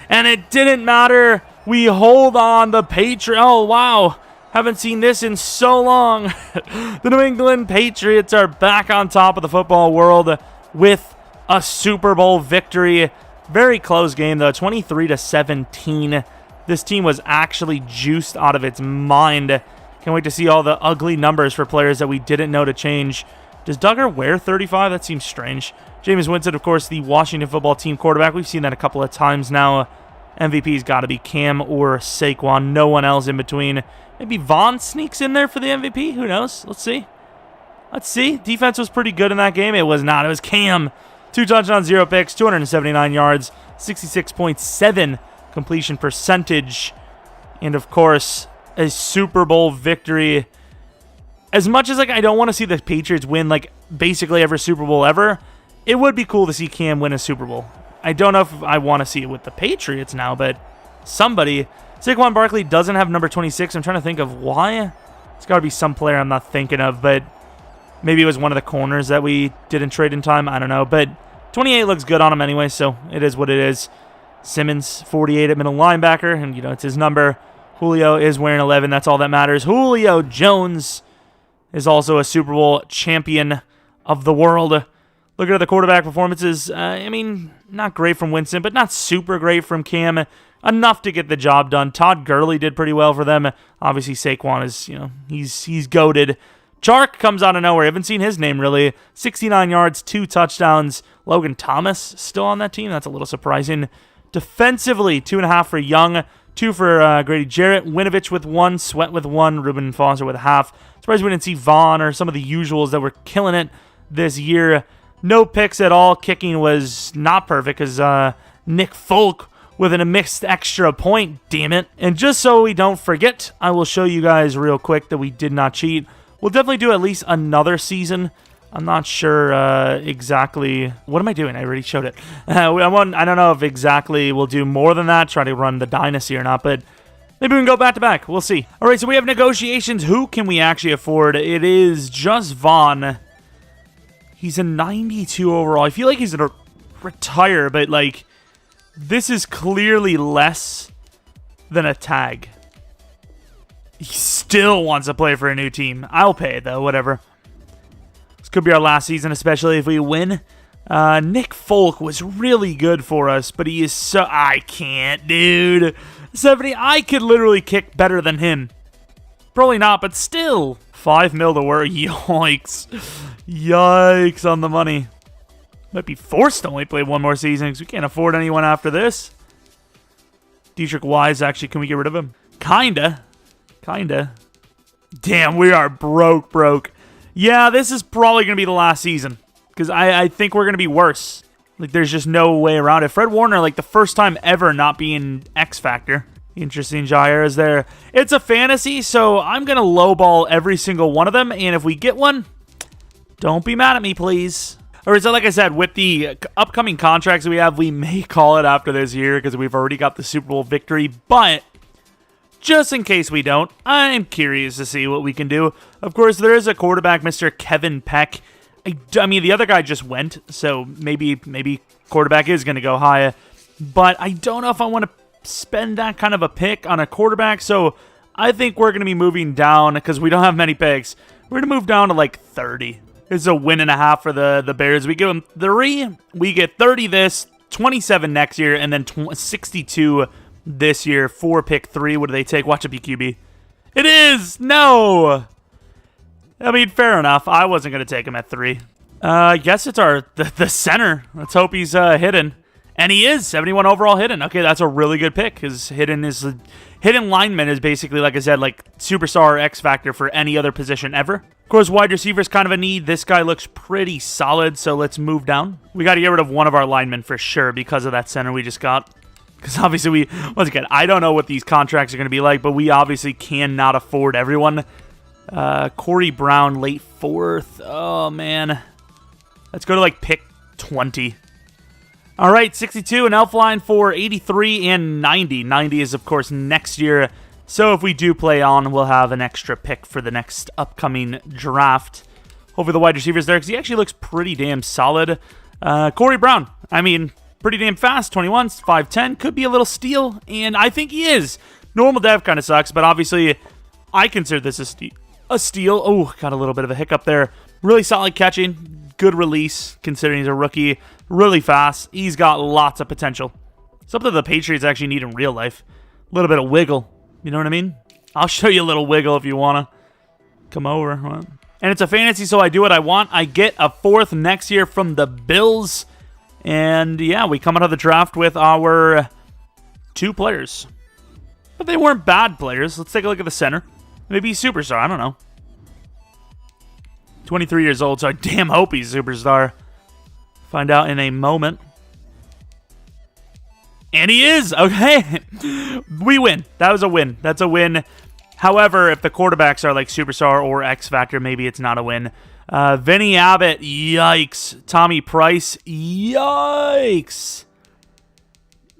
And it didn't matter. We hold on. The Patriots. Oh, wow. Haven't seen this in so long. The New England Patriots are back on top of the football world with a Super Bowl victory. Very close game, though. 23-17. This team was actually juiced out of its mind. Can't wait to see all the ugly numbers for players that we didn't know to change. Does Duggar wear 35? That seems strange. Jameis Winston, of course, the Washington football team quarterback. We've seen that a couple of times now. MVP's got to be Cam or Saquon. No one else in between. Maybe Vaughn sneaks in there for the MVP. Who knows? Let's see. Let's see. Defense was pretty good in that game. It was not. It was Cam. 2 touchdowns, 0 picks, 279 yards, 66.7 completion percentage. And, of course, a Super Bowl victory. As much as like I don't want to see the Patriots win like basically every Super Bowl ever, it would be cool to see Cam win a Super Bowl. I don't know if I want to see it with the Patriots now, but somebody. Saquon Barkley doesn't have number 26. I'm trying to think of why. It's got to be some player I'm not thinking of, but maybe it was one of the corners that we didn't trade in time. I don't know, but 28 looks good on him anyway, so it is what it is. Simmons, 48 at middle linebacker, and you know it's his number. Julio is wearing 11. That's all that matters. Julio Jones is also a Super Bowl champion of the world. Looking at the quarterback performances, I mean, not great from Winston, but not super great from Cam. Enough to get the job done. Todd Gurley did pretty well for them. Obviously, Saquon is, you know, he's goated. Chark comes out of nowhere. I haven't seen his name really. 69 yards, 2 touchdowns. Logan Thomas still on that team. That's a little surprising. Defensively, 2.5 for Young, 2 for Grady Jarrett. Winovich with 1, Sweat with 1, Reuben Foster with 0.5. Surprised we didn't see Vaughn or some of the usuals that were killing it this year. No picks at all. Kicking was not perfect because Nick Folk with a mixed extra point, damn it. And just so we don't forget, I will show you guys real quick that we did not cheat. We'll definitely do at least another season. I'm not sure exactly. What am I doing? I already showed it. I don't know if exactly we'll do more than that, try to run the dynasty or not, but maybe we can go back to back. We'll see. All right, so we have negotiations. Who can we actually afford? It is just Vaughn. He's a 92 overall. I feel like he's going to retire, but like this is clearly less than a tag. He still wants to play for a new team. I'll pay it, though. Whatever. This could be our last season, especially if we win. Nick Folk was really good for us, but he is so... I can't, dude. 70. I could literally kick better than him. Probably not, but still. 5 mil to work. Yikes. Yikes on the money. Might be forced to only play one more season because we can't afford anyone after this. Dietrich Wise, actually, can we get rid of him? Kinda. Damn, we are broke. Yeah, this is probably going to be the last season because I think we're going to be worse. Like, there's just no way around it. Fred Warner, like, the first time ever not being X Factor. Interesting, Jair is there. It's a fantasy, so I'm going to lowball every single one of them, and if we get one, don't be mad at me, please. Or is it, like I said, with the upcoming contracts we have, we may call it after this year because we've already got the Super Bowl victory. But just in case we don't, I'm curious to see what we can do. Of course, there is a quarterback, Mr. Kevin Peck. I mean, the other guy just went, so maybe quarterback is going to go high. But I don't know if I want to spend that kind of a pick on a quarterback, so I think we're going to be moving down because we don't have many picks. We're going to move down to like 30. It's a win and a half for the Bears. We give them 3. We get 30 this, 27 next year, and then 62 this year. 4 pick 3. What do they take? Watch it be QB. It is! No! I mean, fair enough. I wasn't going to take him at 3. I guess it's the center. Let's hope he's hidden. And he is 71 overall hidden. Okay, that's a really good pick because hidden lineman is basically, like I said, like superstar or X factor for any other position ever. Of course, wide receiver is kind of a need. This guy looks pretty solid, so let's move down. We got to get rid of one of our linemen for sure because of that center we just got. Because obviously once again, I don't know what these contracts are going to be like, but we obviously cannot afford everyone. Corey Brown, late 4th. Oh, man. Let's go to like pick 20. All right, 62, an elf line for 83 and 90. 90 is, of course, next year. So if we do play on, we'll have an extra pick for the next upcoming draft. Hopefully the wide receiver's there because he actually looks pretty damn solid. Corey Brown, I mean, pretty damn fast. 21, 5'10", could be a little steal, and I think he is. Normal dev kind of sucks, but obviously I consider this a steal. Oh, got a little bit of a hiccup there. Really solid catching. Good release, considering he's a rookie. Really fast. He's got lots of potential. Something the Patriots actually need in real life. A little bit of wiggle. You know what I mean? I'll show you a little wiggle if you want to. Come over. And it's a fantasy, so I do what I want. I get a 4th next year from the Bills. And, yeah, we come out of the draft with our 2 players. But they weren't bad players. Let's take a look at the center. Maybe he's superstar. I don't know. 23 years old, so I damn hope he's a superstar. Find out in a moment. And he is! Okay. We win. That was a win. That's a win. However, if the quarterbacks are like superstar or X Factor, maybe it's not a win. Vinny Abbott, yikes. Tommy Price, yikes.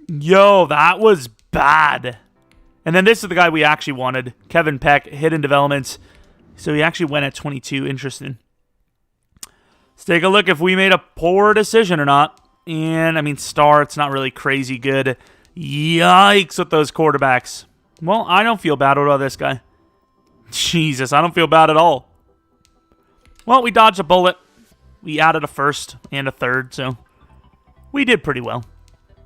Yo, that was bad. And then this is the guy we actually wanted. Kevin Peck, hidden developments. So he actually went at 22. Interesting. Let's take a look if we made a poor decision or not. And, I mean, star, it's not really crazy good. Yikes with those quarterbacks. Well, I don't feel bad about this guy. Jesus, I don't feel bad at all. Well, we dodged a bullet. We added a 1st and a 3rd, so we did pretty well.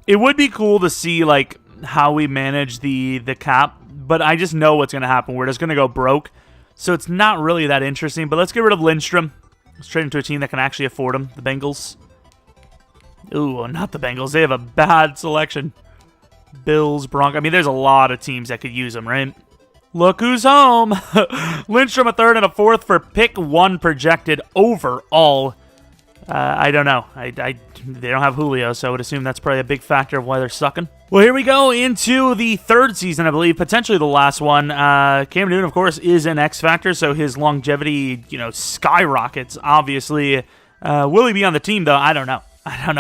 It would be cool to see, like, how we manage the cap, but I just know what's going to happen. We're just going to go broke. So it's not really that interesting, but let's get rid of Lindstrom. Let's trade him to a team that can actually afford him, the Bengals. Ooh, not the Bengals. They have a bad selection. Bills, Broncos. I mean, there's a lot of teams that could use him, right? Look who's home. Lindstrom a 3rd and a 4th for pick 1 projected overall. I don't know. They don't have Julio, so I would assume that's probably a big factor of why they're sucking. Well, here we go into the 3rd season, I believe, potentially the last one. Cam Newton, of course, is an X factor, so his longevity, skyrockets, obviously. Will he be on the team, though? I don't know.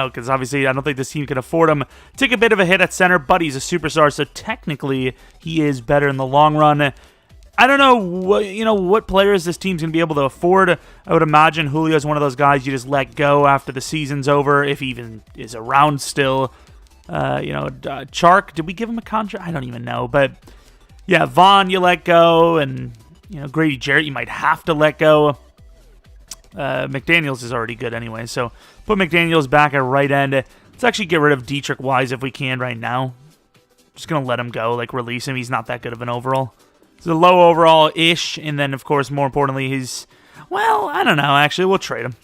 Because obviously I don't think this team can afford him. Take a bit of a hit at center, but he's a superstar, so technically he is better in the long run. I don't know what players this team's going to be able to afford. I would imagine Julio is one of those guys you just let go after the season's over, if he even is around still. Chark, did we give him a contract? I don't even know. But, yeah, Vaughn you let go, and, Grady Jarrett you might have to let go. McDaniels is already good anyway, so put McDaniels back at right end. Let's actually get rid of Dietrich Wise if we can right now. Just going to let him go, release him. He's not that good of an overall. He's a low overall-ish, and then, of course, more importantly, he's, well, I don't know, actually. We'll trade him.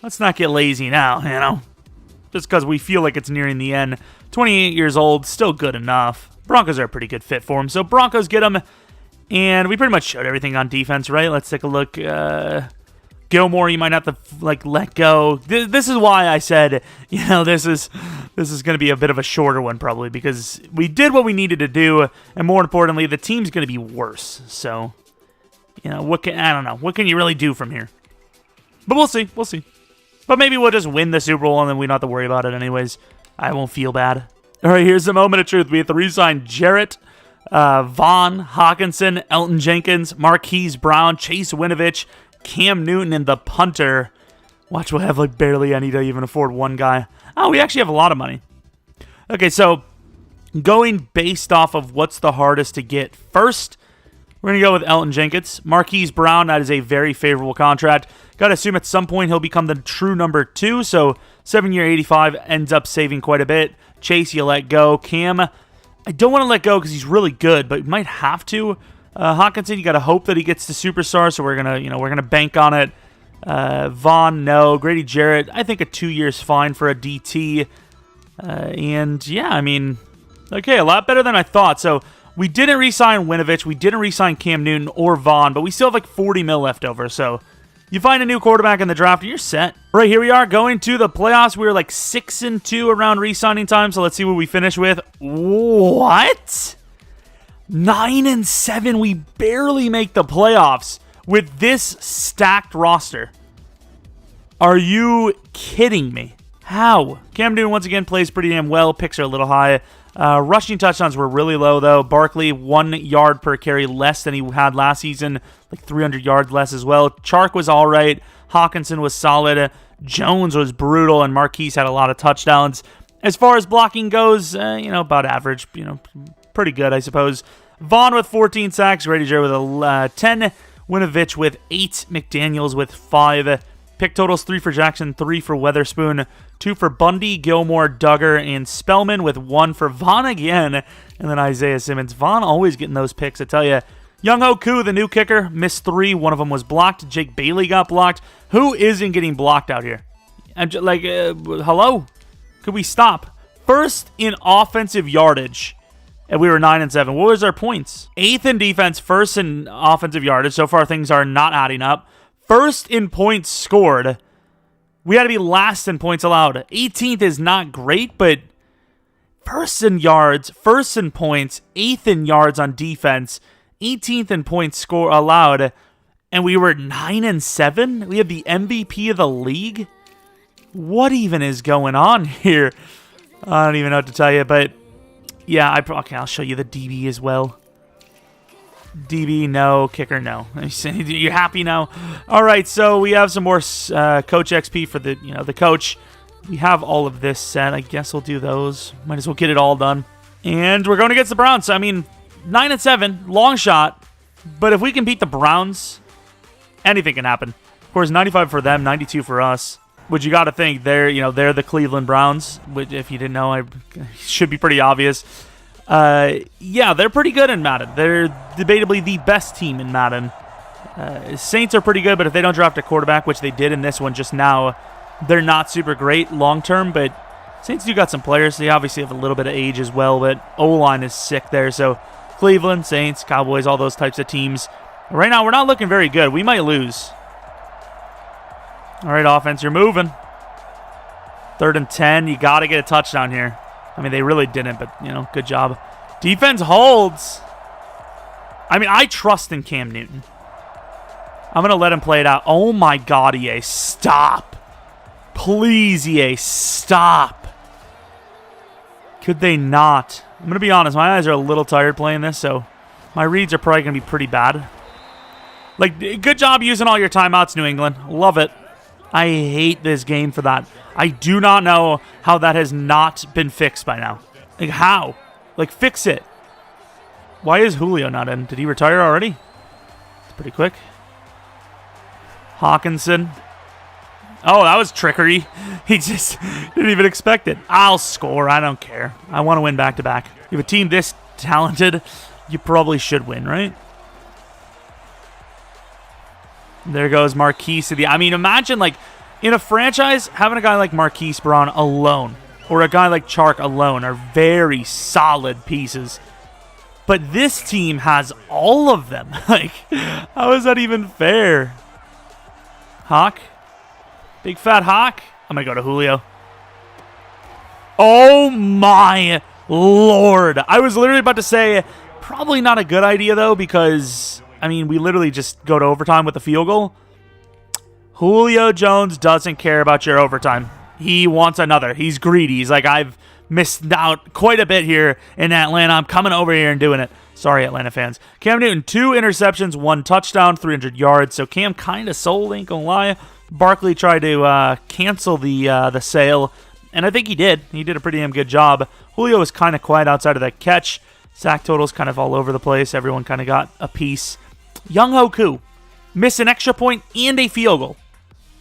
Let's not get lazy now, just because we feel like it's nearing the end. 28 years old, still good enough. Broncos are a pretty good fit for him, so Broncos get him, and we pretty much showed everything on defense, right? Let's take a look. Gilmore, you might have to let go. This is why I said, this is going to be a bit of a shorter one probably, because we did what we needed to do, and more importantly, the team's going to be worse. So, I don't know. What can you really do from here? But we'll see. But maybe we'll just win the Super Bowl and then we don't have to worry about it anyways. I won't feel bad. All right, here's the moment of truth. We have to re-sign Jarrett, Vaughn, Hawkinson, Elton Jenkins, Marquise Brown, Chase Winovich, Cam Newton, and the punter. Watch, we'll have like barely any to even afford one guy. Oh, we actually have a lot of money. Okay, so going based off of what's the hardest to get. First, we're going to go with Elton Jenkins. Marquise Brown, that is a very favorable contract. Got to assume at some point he'll become the true number 2, so 7-year 85 ends up saving quite a bit. Chase, you let go. Cam, I don't want to let go because he's really good, but might have to. Hawkinson, you got to hope that he gets to superstar, so we're gonna bank on it. Vaughn, no. Grady Jarrett, I think a 2 year's fine for a DT. And yeah, I mean, okay, a lot better than I thought. So we didn't re-sign Winovich, we didn't re-sign Cam Newton or Vaughn, but we still have like 40 mil left over. So you find a new quarterback in the draft, you're set. All right, here we are going to the playoffs. We were like 6-2 around re-signing time, so let's see what we finish with. What? 9-7. We barely make the playoffs with this stacked roster. Are you kidding me? How? Cam Newton once again plays pretty damn well. Picks are a little high. Rushing touchdowns were really low, though. Barkley, 1 yard per carry less than he had last season. Like 300 yards less as well. Chark was all right. Hawkinson was solid. Jones was brutal, and Marquise had a lot of touchdowns. As far as blocking goes, about average. Pretty good, I suppose. Vaughn with 14 sacks. Grady Jarrett with 10. Winovich with 8. McDaniels with 5. Pick totals 3 for Jackson, 3 for Weatherspoon, 2 for Bundy, Gilmore, Duggar, and Spellman, with 1 for Vaughn again, and then Isaiah Simmons. Vaughn always getting those picks, I tell you. Young-Ho Koo, the new kicker, missed 3. One of them was blocked. Jake Bailey got blocked. Who isn't getting blocked out here? I'm just like, hello? Could we stop? First in offensive yardage, and we were 9-7. What was our points? 8th in defense, 1st in offensive yardage. So far, things are not adding up. 1st in points scored. We had to be last in points allowed. 18th is not great, but 1st in yards, 1st in points, 8th in yards on defense, 18th in points score allowed, and we were 9-7? We had the MVP of the league? What even is going on here? I don't even know what to tell you, but yeah, I'll show you the DB as well. DB, no. Kicker, no. You happy now? All right, so we have some more Coach XP for the coach. We have all of this set. I guess we'll do those. Might as well get it all done. And we're going against the Browns. So, I mean, 9-7, long shot. But if we can beat the Browns, anything can happen. Of course, 95 for them, 92 for us. Which you got to think they're the Cleveland Browns. Which, if you didn't know, it should be pretty obvious. Yeah, they're pretty good in Madden. They're debatably the best team in Madden. Saints are pretty good, but if they don't draft a quarterback, which they did in this one just now, they're not super great long-term, but Saints do got some players. They obviously have a little bit of age as well, but O-line is sick there. So Cleveland, Saints, Cowboys, all those types of teams. Right now, we're not looking very good. We might lose. All right, offense, you're moving. 3rd and 10. You got to get a touchdown here. I mean, they really didn't, but, good job. Defense holds. I mean, I trust in Cam Newton. I'm going to let him play it out. Oh, my God, EA, stop. Please, EA, stop. Could they not? I'm going to be honest. My eyes are a little tired playing this, so my reads are probably going to be pretty bad. Like, good job using all your timeouts, New England. Love it. I hate this game for that. I do not know how that has not been fixed by now. Like, how? Like, fix it. Why is Julio not in? Did he retire already? It's pretty quick. Hawkinson. Oh, that was trickery. He just didn't even expect it. I'll score. I don't care. I want to win back-to-back. You have a team this talented, you probably should win, right? There goes Marquise. I mean, imagine, like, in a franchise, having a guy like Marquise Brown alone or a guy like Chark alone are very solid pieces. But this team has all of them. Like, how is that even fair? Hawk? Big fat Hawk? I'm going to go to Julio. Oh, my Lord. I was literally about to say, probably not a good idea, though, because, I mean, we literally just go to overtime with a field goal. Julio Jones doesn't care about your overtime. He wants another. He's greedy. He's like, I've missed out quite a bit here in Atlanta. I'm coming over here and doing it. Sorry, Atlanta fans. Cam Newton, 2 interceptions, 1 touchdown, 300 yards. So Cam kind of sold, ain't gonna lie. Barkley tried to cancel the sale, and I think he did. He did a pretty damn good job. Julio was kind of quiet outside of that catch. Sack totals kind of all over the place. Everyone kind of got a piece. Younghoe Koo missed an extra point and a field goal.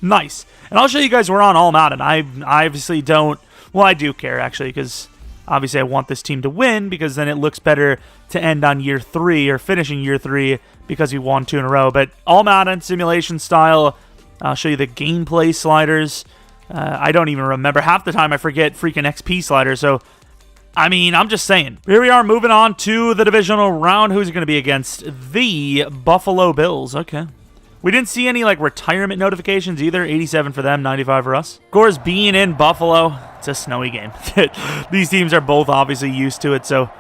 Nice. And I'll show you guys we're on all Madden. I obviously don't... Well, I do care, actually, because obviously I want this team to win, because then it looks better to end on year 3 or finishing year 3 because we won 2 in a row. But all Madden, simulation style. I'll show you the gameplay sliders. I don't even remember. Half the time I forget freaking XP sliders, so... I mean, I'm just saying. Here we are, moving on to the divisional round. Who's it going to be against? The Buffalo Bills. Okay. We didn't see any, like, retirement notifications either. 87 for them, 95 for us. Of course, being in Buffalo, it's a snowy game. These teams are both obviously used to it, so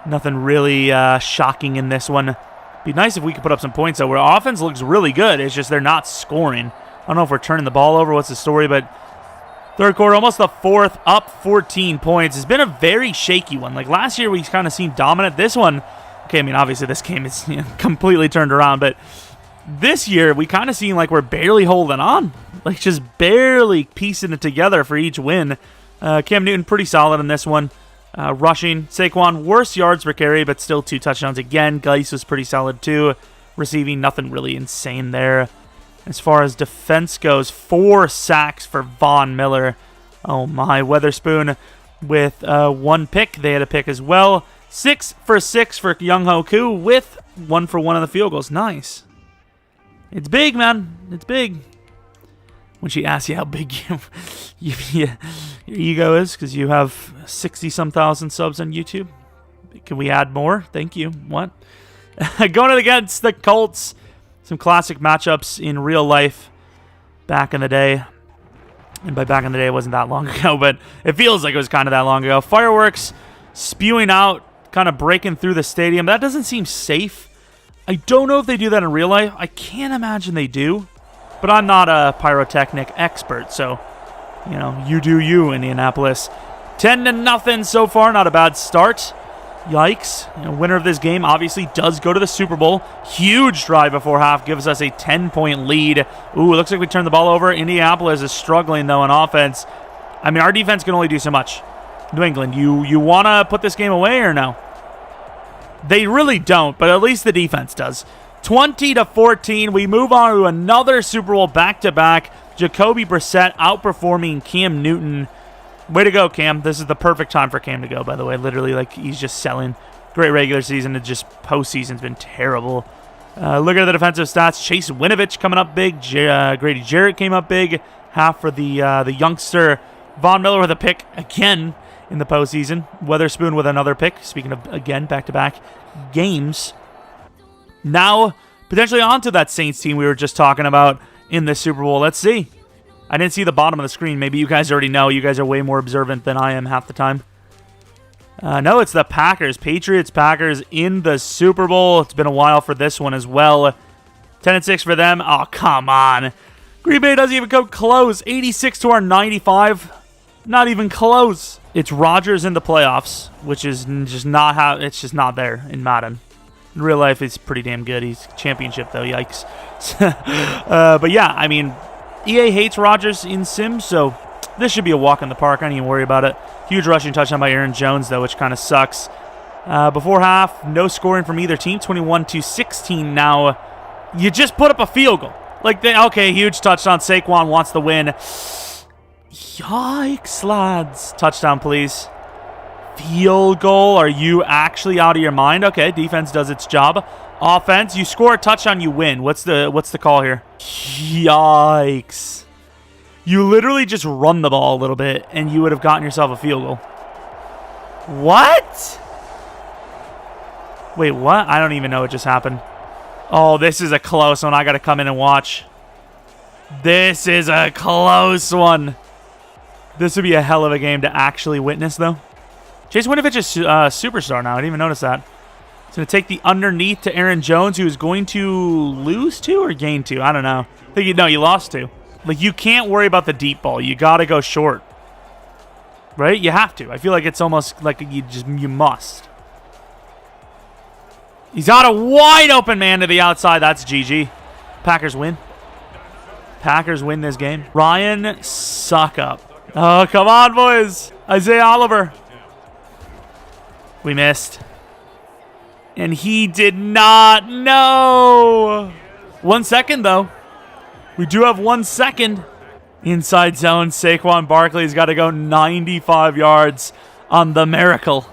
nothing really shocking in this one. Be nice if we could put up some points, though. Our offense looks really good. It's just they're not scoring. I don't know if we're turning the ball over. What's the story? But third quarter, almost the fourth, up 14 points. It's been a very shaky one. Like, last year, we kind of seemed dominant. This one, okay, I mean, obviously, this game is completely turned around, but this year, we kind of seem like we're barely holding on. Like, just barely piecing it together for each win. Cam Newton, pretty solid in this one. Rushing. Saquon, worse yards per carry, but still 2 touchdowns again. Geis was pretty solid, too. Receiving, nothing really insane there. As far as defense goes, 4 sacks for Von Miller. Oh, my. Weatherspoon with 1 pick. They had a pick as well. 6 for 6 for Younghoe Koo with 1 for 1 of the field goals. Nice. It's big, man. It's big. When she asks you how big your ego is, because you have 60-some thousand subs on YouTube. Can we add more? Thank you. What? Going against the Colts. Some classic matchups in real life back in the day. And by back in the day, it wasn't that long ago, but it feels like it was kind of that long ago. Fireworks spewing out, kind of breaking through the stadium. That doesn't seem safe. I don't know if they do that in real life. I can't imagine they do. But I'm not a pyrotechnic expert, so, you know, you do you, Indianapolis. 10-0 so far. Not a bad start. Yikes. You know, winner of this game obviously does go to the Super Bowl. Huge drive before half gives us a 10-point lead. Ooh, it looks like we turned the ball over. Indianapolis is struggling, though, in offense. I mean, our defense can only do so much. New England, you want to put this game away or no? They really don't, but at least the defense does. 20-14, we move on to another Super Bowl back-to-back. Jacoby Brissett outperforming Cam Newton. Way to go, Cam. This is the perfect time for Cam to go, by the way. Literally, like, he's just selling. Great regular season. It's just postseason's been terrible. Look at the defensive stats. Chase Winovich coming up big. Grady Jarrett came up big. Half for the youngster. Von Miller with a pick again in the postseason. Weatherspoon with another pick. Speaking of, again, back-to-back games. Now, potentially onto that Saints team we were just talking about in the Super Bowl. Let's see. I didn't see the bottom of the screen. Maybe you guys already know. You guys are way more observant than I am half the time. No, it's the Packers. Patriots, Packers in the Super Bowl. It's been a while for this one as well. 10-6 for them. Oh, come on. Green Bay doesn't even come close. 86 to our 95. Not even close. It's Rodgers in the playoffs, which is just not how. It's just not there in Madden. In real life, he's pretty damn good. He's championship though. Yikes. But yeah, I mean, EA hates Rodgers in Sims, so this should be a walk in the park. I don't even worry about it. Huge rushing touchdown by Aaron Jones though, which kind of sucks. Before half, no scoring from either team. 21-16 now. You just put up a field goal. Like, okay, huge touchdown. Saquon wants the win. Yikes, lads. Touchdown, please. Field goal. Are you actually out of your mind? Okay, defense does its job. Offense, you score a touchdown, you win. What's the call here? Yikes. You literally just run the ball a little bit, and you would have gotten yourself a field goal. What? Wait, what? I don't even know what just happened. Oh, this is a close one. I got to come in and watch. This is a close one. This would be a hell of a game to actually witness, though. Chase Winovich is a superstar now. I didn't even notice that. He's going to take the underneath to Aaron Jones, who is going to lose to or gain to. I don't know. I think no, he lost to. Like, you can't worry about the deep ball. You got to go short. Right? You have to. I feel like it's almost like you must. He's got a wide open man to the outside. That's GG. Packers win. Packers win this game. Ryan, suck up. Oh, come on, boys. Isaiah Oliver. We missed. And he did not know. 1 second, though. We do have 1 second. Inside zone, Saquon Barkley's got to go 95 yards on the miracle.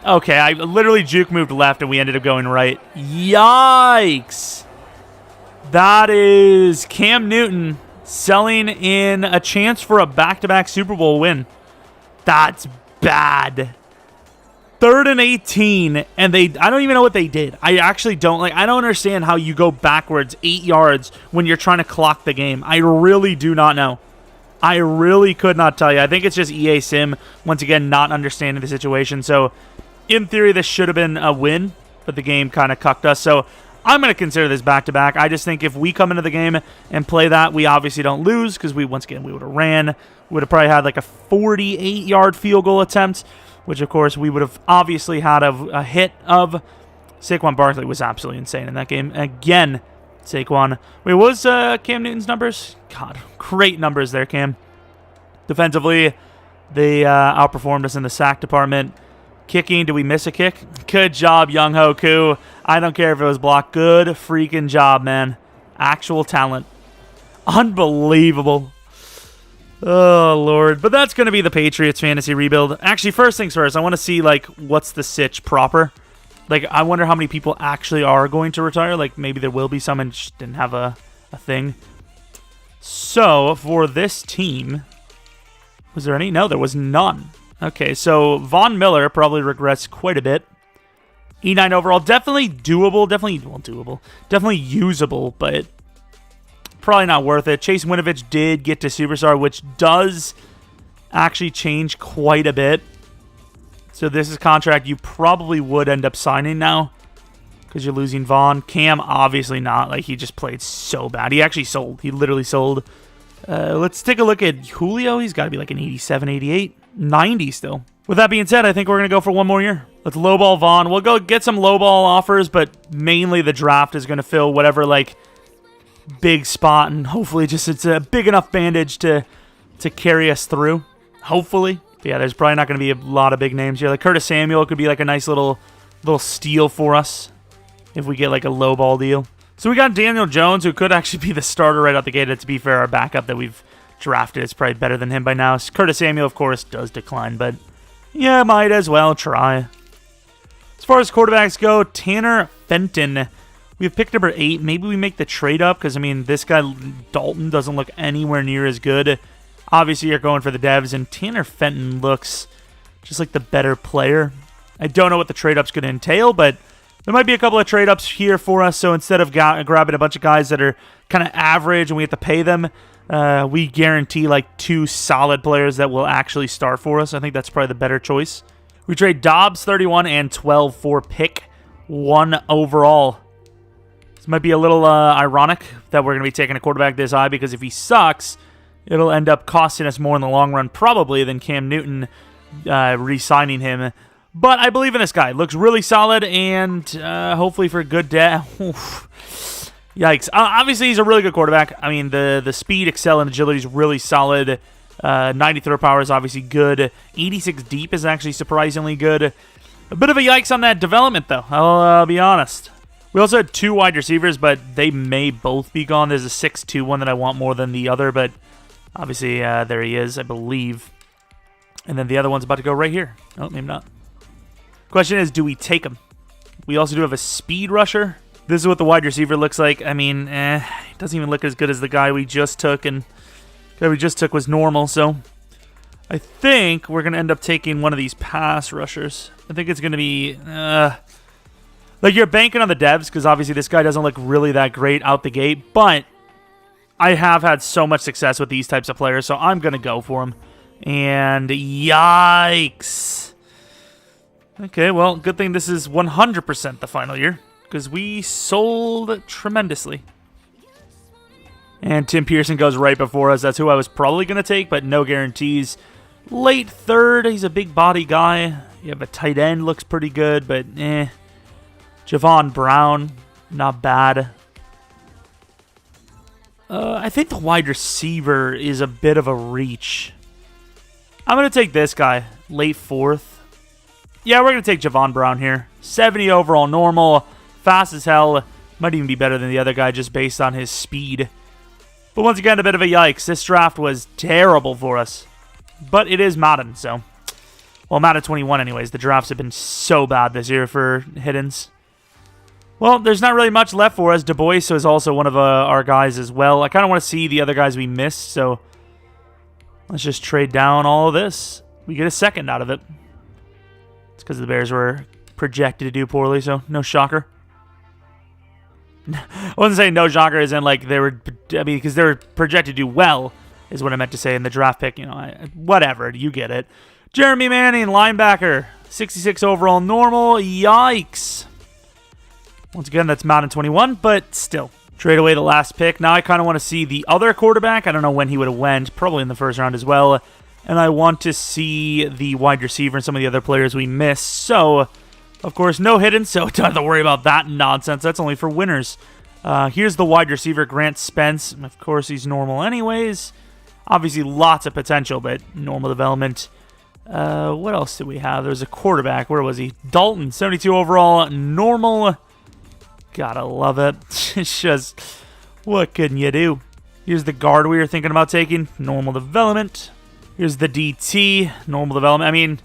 Okay, I literally juke moved left and we ended up going right. Yikes. That is Cam Newton selling in a chance for a back-to-back Super Bowl win. That's bad. 3rd and 18, and I don't even know what they did. I actually don't. I don't understand how you go backwards 8 yards when you're trying to clock the game. I really do not know. I really could not tell you. I think it's just EA Sim, once again, not understanding the situation. So, in theory, this should have been a win, but the game kind of cucked us. So, I'm going to consider this back-to-back. I just think if we come into the game and play that, we obviously don't lose because once again, we would have ran. We would have probably had like a 48-yard field goal attempt, which, of course, we would have obviously had a hit of. Saquon Barkley was absolutely insane in that game. Again, Saquon. Wait, what was Cam Newton's numbers? God, great numbers there, Cam. Defensively, they outperformed us in the sack department. Kicking, did we miss a kick? Good job, Young Ho Koo. I don't care if it was blocked. Good freaking job, man. Actual talent. Unbelievable. Oh, Lord. But that's going to be the Patriots fantasy rebuild. Actually, first things first, I want to see, what's the sitch proper. I wonder how many people actually are going to retire. Maybe there will be some and just didn't have a thing. So, for this team, was there any? No, there was none. Okay, so Von Miller probably regrets quite a bit. E9 overall, definitely doable. Definitely usable, but probably not worth it. Chase Winovich did get to Superstar, which does actually change quite a bit. So this is a contract you probably would end up signing now because you're losing Vaughn. Cam, obviously not. He just played so bad. He actually sold. He literally sold. Let's take a look at Julio. He's got to be like an 87, 88, 90 still. With that being said, I think we're going to go for one more year. Let's lowball Vaughn. We'll go get some lowball offers, but mainly the draft is going to fill whatever, big spot, and hopefully just it's a big enough bandage to carry us through. Hopefully. But yeah, there's probably not going to be a lot of big names here. Curtis Samuel could be a nice little steal for us if we get a lowball deal. So we got Daniel Jones, who could actually be the starter right out the gate. And to be fair, our backup that we've drafted is probably better than him by now. Curtis Samuel, of course, does decline, but yeah, might as well try. As far as quarterbacks go, Tanner Fenton. We have pick number 8. Maybe we make the trade up because, this guy, Dalton, doesn't look anywhere near as good. Obviously, you're going for the devs, and Tanner Fenton looks just like the better player. I don't know what the trade-up's going to entail, but there might be a couple of trade-ups here for us, so instead of grabbing a bunch of guys that are kind of average and we have to pay them, we guarantee 2 solid players that will actually start for us. I think that's probably the better choice. We trade Dobbs 31 and 12 for pick 1 overall. This might be a little ironic that we're going to be taking a quarterback this high because if he sucks, it'll end up costing us more in the long run probably than Cam Newton re-signing him. But I believe in this guy. Looks really solid and hopefully for a good day. Yikes. Obviously, he's a really good quarterback. The speed, excel, and agility is really solid. 90 throw power is obviously good. 86 deep is actually surprisingly good. A bit of a yikes on that development, though. I'll be honest. We also had 2 wide receivers, but they may both be gone. There's a 6'2" one that I want more than the other, but obviously there he is, I believe. And then the other one's about to go right here. Oh, maybe not. Question is, do we take him? We also do have a speed rusher. This is what the wide receiver looks like. It doesn't even look as good as the guy we just took, and the guy we just took was normal, so I think we're going to end up taking one of these pass rushers. I think it's going to be, you're banking on the devs, because obviously this guy doesn't look really that great out the gate, but I have had so much success with these types of players, so I'm going to go for him. And yikes. Okay, well, good thing this is 100% the final year, because we sold tremendously. And Tim Pearson goes right before us. That's who I was probably going to take, but no guarantees. Late third, he's a big body guy. You have a tight end, looks pretty good, but Javon Brown, not bad. I think the wide receiver is a bit of a reach. I'm going to take this guy, late fourth. Yeah, we're going to take Javon Brown here. 70 overall normal, fast as hell. Might even be better than the other guy just based on his speed. But once again, a bit of a yikes. This draft was terrible for us. But it is Madden, so. Well, Madden 21 anyways. The drafts have been so bad this year for Hiddens. Well, there's not really much left for us. Du Bois is also one of our guys as well. I kind of want to see the other guys we missed, so let's just trade down all of this. We get a second out of it. It's because the Bears were projected to do poorly, so no shocker. I wasn't saying no shocker as in like they were, I mean, because they were projected to do well is what I meant to say in the draft pick. You know, whatever, you get it. Jeremy Manning, linebacker, 66 overall normal. Yikes. Once again, that's Madden 21, but still. Trade away the last pick. Now I kind of want to see the other quarterback. I don't know when he would have went. Probably in the first round as well. And I want to see the wide receiver and some of the other players we missed. So, of course, no hidden, so don't have to worry about that nonsense. That's only for winners. Here's the wide receiver, Grant Spence. Of course, he's normal anyways. Obviously, lots of potential, but normal development. What else did we have? There was a quarterback. Where was he? Dalton, 72 overall, normal. Gotta love it. It's just, what can you do? Here's the guard we were thinking about taking. Normal development. Here's the DT. Normal development. I mean,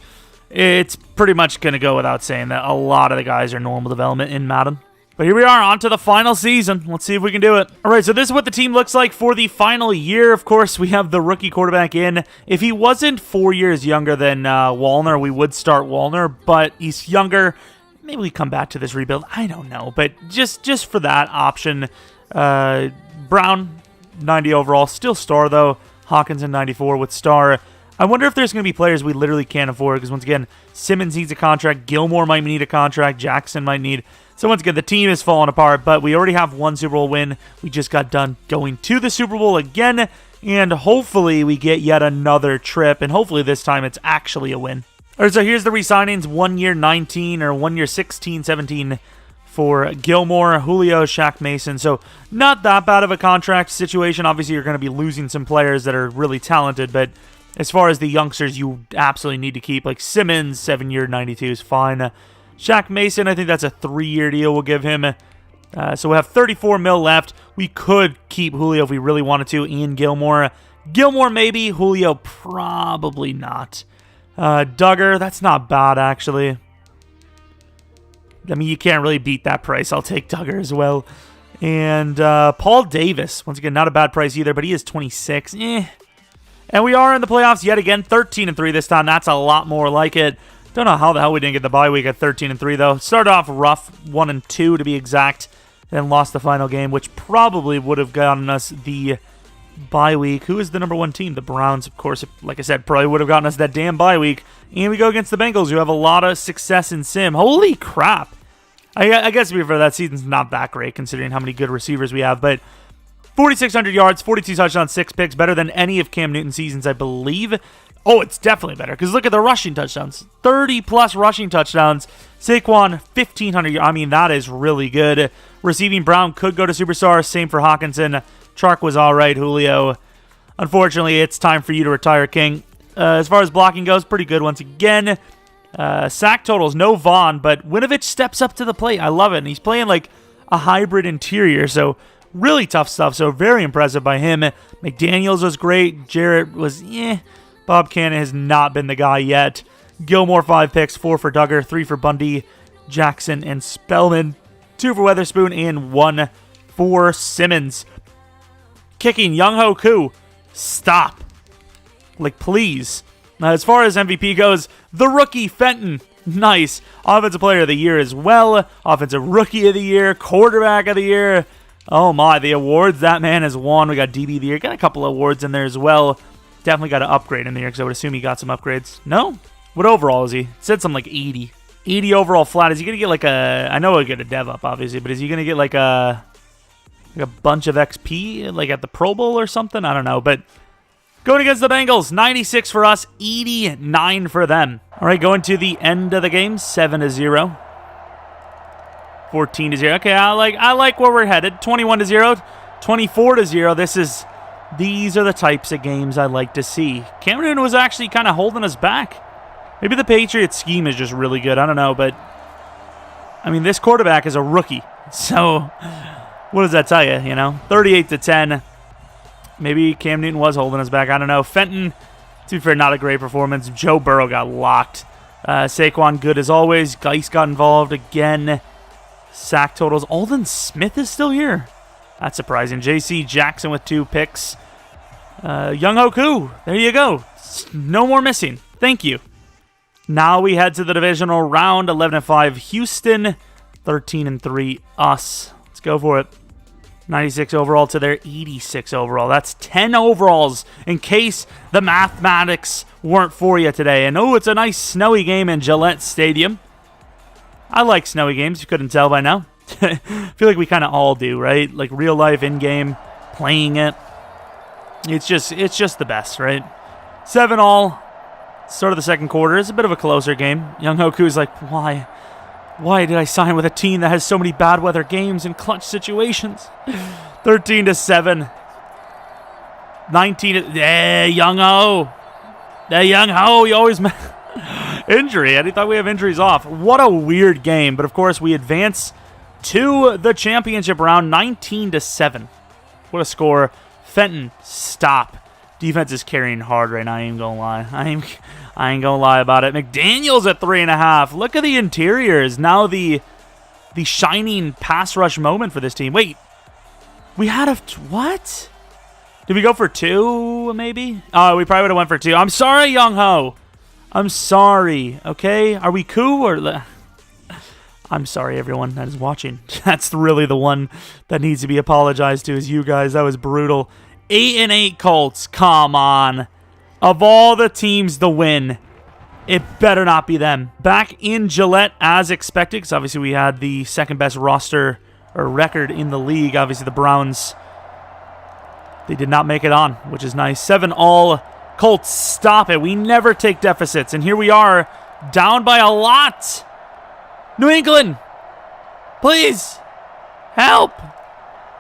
it's pretty much going to go without saying that a lot of the guys are normal development in Madden. But here we are, on to the final season. Let's see if we can do it. All right, so this is what the team looks like for the final year. Of course, we have the rookie quarterback in. If he wasn't 4 years younger than Wallner, we would start Wallner, but he's younger. Maybe we come back to this rebuild. I don't know, but just for that option, Brown, 90 overall, still star though. Hawkinson, 94 with star. I wonder if there's going to be players we literally can't afford because once again, Simmons needs a contract. Gilmore might need a contract. Jackson might need. So once again, the team is falling apart, but we already have one Super Bowl win. We just got done going to the Super Bowl again, and hopefully we get yet another trip, and hopefully this time it's actually a win. All right, so here's the resignings, 1 year 19 or 1 year 16, 17 for Gilmore, Julio, Shaq Mason. So not that bad of a contract situation. Obviously, you're going to be losing some players that are really talented, but as far as the youngsters, you absolutely need to keep. Like Simmons, 7 year 92 is fine. Shaq Mason, I think that's a 3-year deal we'll give him. So we'll have 34 mil left. We could keep Julio if we really wanted to. Ian Gilmore. Gilmore maybe. Julio probably not. Duggar, that's not bad, actually. I mean, you can't really beat that price. I'll take Duggar as well. And Paul Davis, once again, not a bad price either, but he is 26. And we are in the playoffs yet again, 13-3 this time. That's a lot more like it. Don't know how the hell we didn't get the bye week at 13-3, though. Started off rough, 1-2 to be exact, then lost the final game, which probably would have gotten us the bye week. Who is the number one team? The Browns, of course, like I said, probably would have gotten us that damn bye week. And we go against the Bengals, who have a lot of success in sim. Holy crap. I guess to be fair, that season's not that great considering how many good receivers we have, but 4,600 yards, 42 touchdowns, 6 picks, better than any of Cam Newton's seasons, I believe. Oh, it's definitely better, because look at the rushing touchdowns. 30-plus rushing touchdowns. Saquon, 1,500 yards. I mean, that is really good. Receiving, Brown could go to Superstar. Same for Hawkinson. Chark was all right, Julio. Unfortunately, it's time for you to retire, King. As far as blocking goes, pretty good once again. Sack totals, no Vaughn, but Winovich steps up to the plate. I love it, and he's playing like a hybrid interior, so really tough stuff, so very impressive by him. McDaniels was great. Jarrett was, Bob Cannon has not been the guy yet. Gilmore, 5 picks, 4 for Duggar, 3 for Bundy, Jackson, and Spellman, 2 for Weatherspoon, and 1 for Simmons. Kicking, Young-Ho Koo, stop. Like, please. Now, as far as MVP goes, the rookie, Fenton, nice. Offensive Player of the Year as well. Offensive Rookie of the Year, Quarterback of the Year. Oh my, the awards that man has won. We got DB of the Year. Got a couple awards in there as well. Definitely got an upgrade in there because I would assume he got some upgrades. No? What overall is he? It said something like 80. 80 overall flat. Is he going to get like a... I know he'll get a dev up, obviously, but is he going to get like a... like a bunch of XP, like at the Pro Bowl or something. I don't know, but going against the Bengals, 96 for us, 89 for them. All right, going to the end of the game, 7-0. 14-0. Okay, I like where we're headed. 21-0, 24-0. These are the types of games I like to see. Cameron was actually kind of holding us back. Maybe the Patriots scheme is just really good. I don't know, but I mean, this quarterback is a rookie. So what does that tell you? 38-10. Maybe Cam Newton was holding us back. I don't know. Fenton, to be fair, not a great performance. Joe Burrow got locked. Saquon, good as always. Geis got involved again. Sack totals. Aldon Smith is still here. That's surprising. J.C. Jackson with 2 picks. Young Hoku. There you go. No more missing. Thank you. Now we head to the divisional round. 11-5 Houston. 13-3 us. Let's go for it. 96 overall to their 86 overall. That's 10 overalls in case the mathematics weren't for you today. And it's a nice snowy game in Gillette Stadium. I like snowy games. You couldn't tell by now. I feel like we kind of all do, right? Like real life in-game, playing it. It's just the best, right? 7-all. Start of the second quarter. It's a bit of a closer game. Young Hoku's like, why? Why did I sign with a team that has so many bad weather games and clutch situations? 13-7. 19. Young Ho. Young Ho. You always injury. I thought we have injuries off. What a weird game. But of course, we advance to the championship round. 19-7. What a score. Fenton, stop. Defense is carrying hard right now. I ain't gonna lie. I ain't gonna lie about it. McDaniels at 3.5. Look at the interiors. Now the shining pass rush moment for this team. Wait, we had a what? Did we go for 2? Maybe. Oh, we probably would have went for 2. I'm sorry, Young Ho. I'm sorry. Okay, are we cool or? I'm sorry, everyone that is watching. That's really the one that needs to be apologized to is you guys. That was brutal. 8-8 Colts. Come on. Of all the teams to win, it better not be them. Back in Gillette as expected, because obviously we had the second best roster or record in the league. Obviously the Browns, they did not make it on, which is nice. 7-all. Colts, stop it. We never take deficits. And here we are, down by a lot. New England, please, help.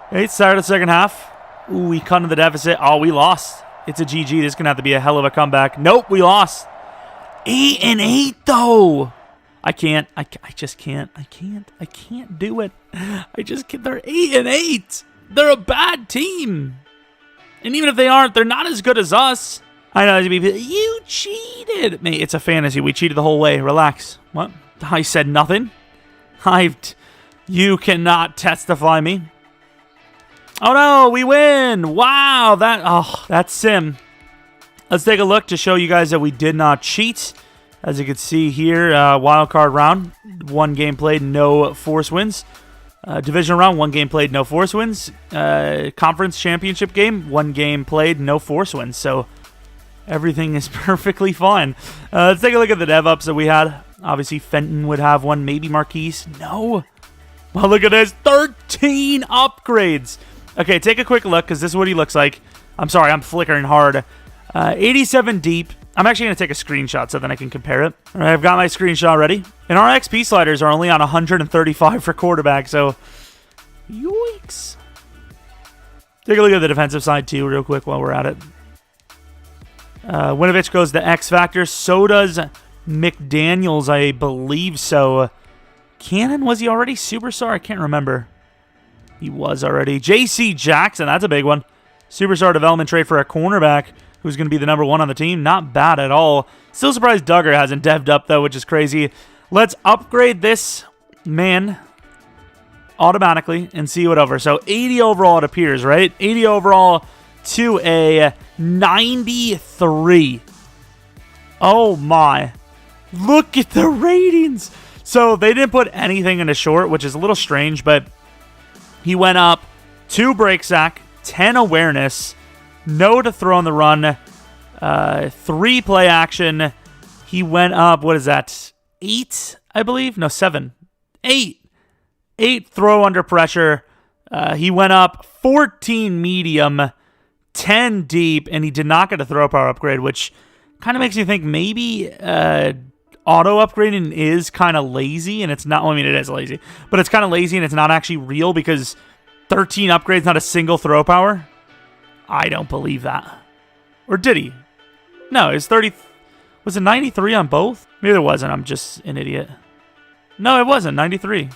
Okay, start of the second half. Ooh, we cut into the deficit. Oh, we lost. It's a GG. This is going to have to be a hell of a comeback. Nope, we lost. 8-8, though. I just can't. I can't do it. I just can't. They're 8-8. They're a bad team. And even if they aren't, they're not as good as us. I know, you cheated. Mate, it's a fantasy. We cheated the whole way. Relax. What? I said nothing. You cannot testify me. Oh no, we win! Wow, that's sim. Let's take a look to show you guys that we did not cheat. As you can see here, wild card round, 1 game played, no force wins. Divisional round, 1 game played, no force wins. Conference championship game, 1 game played, no force wins. So everything is perfectly fine. Let's take a look at the dev ups that we had. Obviously, Fenton would have one, maybe Marquise. No. Well, look at this, 13 upgrades. Okay, take a quick look, because this is what he looks like. I'm sorry, I'm flickering hard. 87 deep. I'm actually going to take a screenshot so then I can compare it. All right, I've got my screenshot ready. And our XP sliders are only on 135 for quarterback, so yikes. Take a look at the defensive side, too, real quick while we're at it. Winovich goes to X Factor. So does McDaniels, I believe so. Cannon, was he already Superstar? I can't remember. He was already. J.C. Jackson, that's a big one. Superstar development trade for a cornerback who's going to be the number 1 on the team. Not bad at all. Still surprised Duggar hasn't devved up, though, which is crazy. Let's upgrade this man automatically and see whatever. So 80 overall, it appears, right? 80 overall to a 93. Oh, my. Look at the ratings. So they didn't put anything into short, which is a little strange, but he went up 2 break sack, 10 awareness, no to throw on the run, 3 play action. He went up, what is that, 8, I believe? No, 7. 8. 8 throw under pressure, He went up 14 medium, 10 deep, and he did not get a throw power upgrade, which kind of makes you think maybe auto upgrading is kind of lazy, and it's not. Well, I mean, it is lazy, but it's kind of lazy, and it's not actually real because 13 upgrades, not a single throw power. I don't believe that. Or did he? No, it's 30. Was it 93 on both? Maybe it wasn't. I'm just an idiot. No, it wasn't. 93.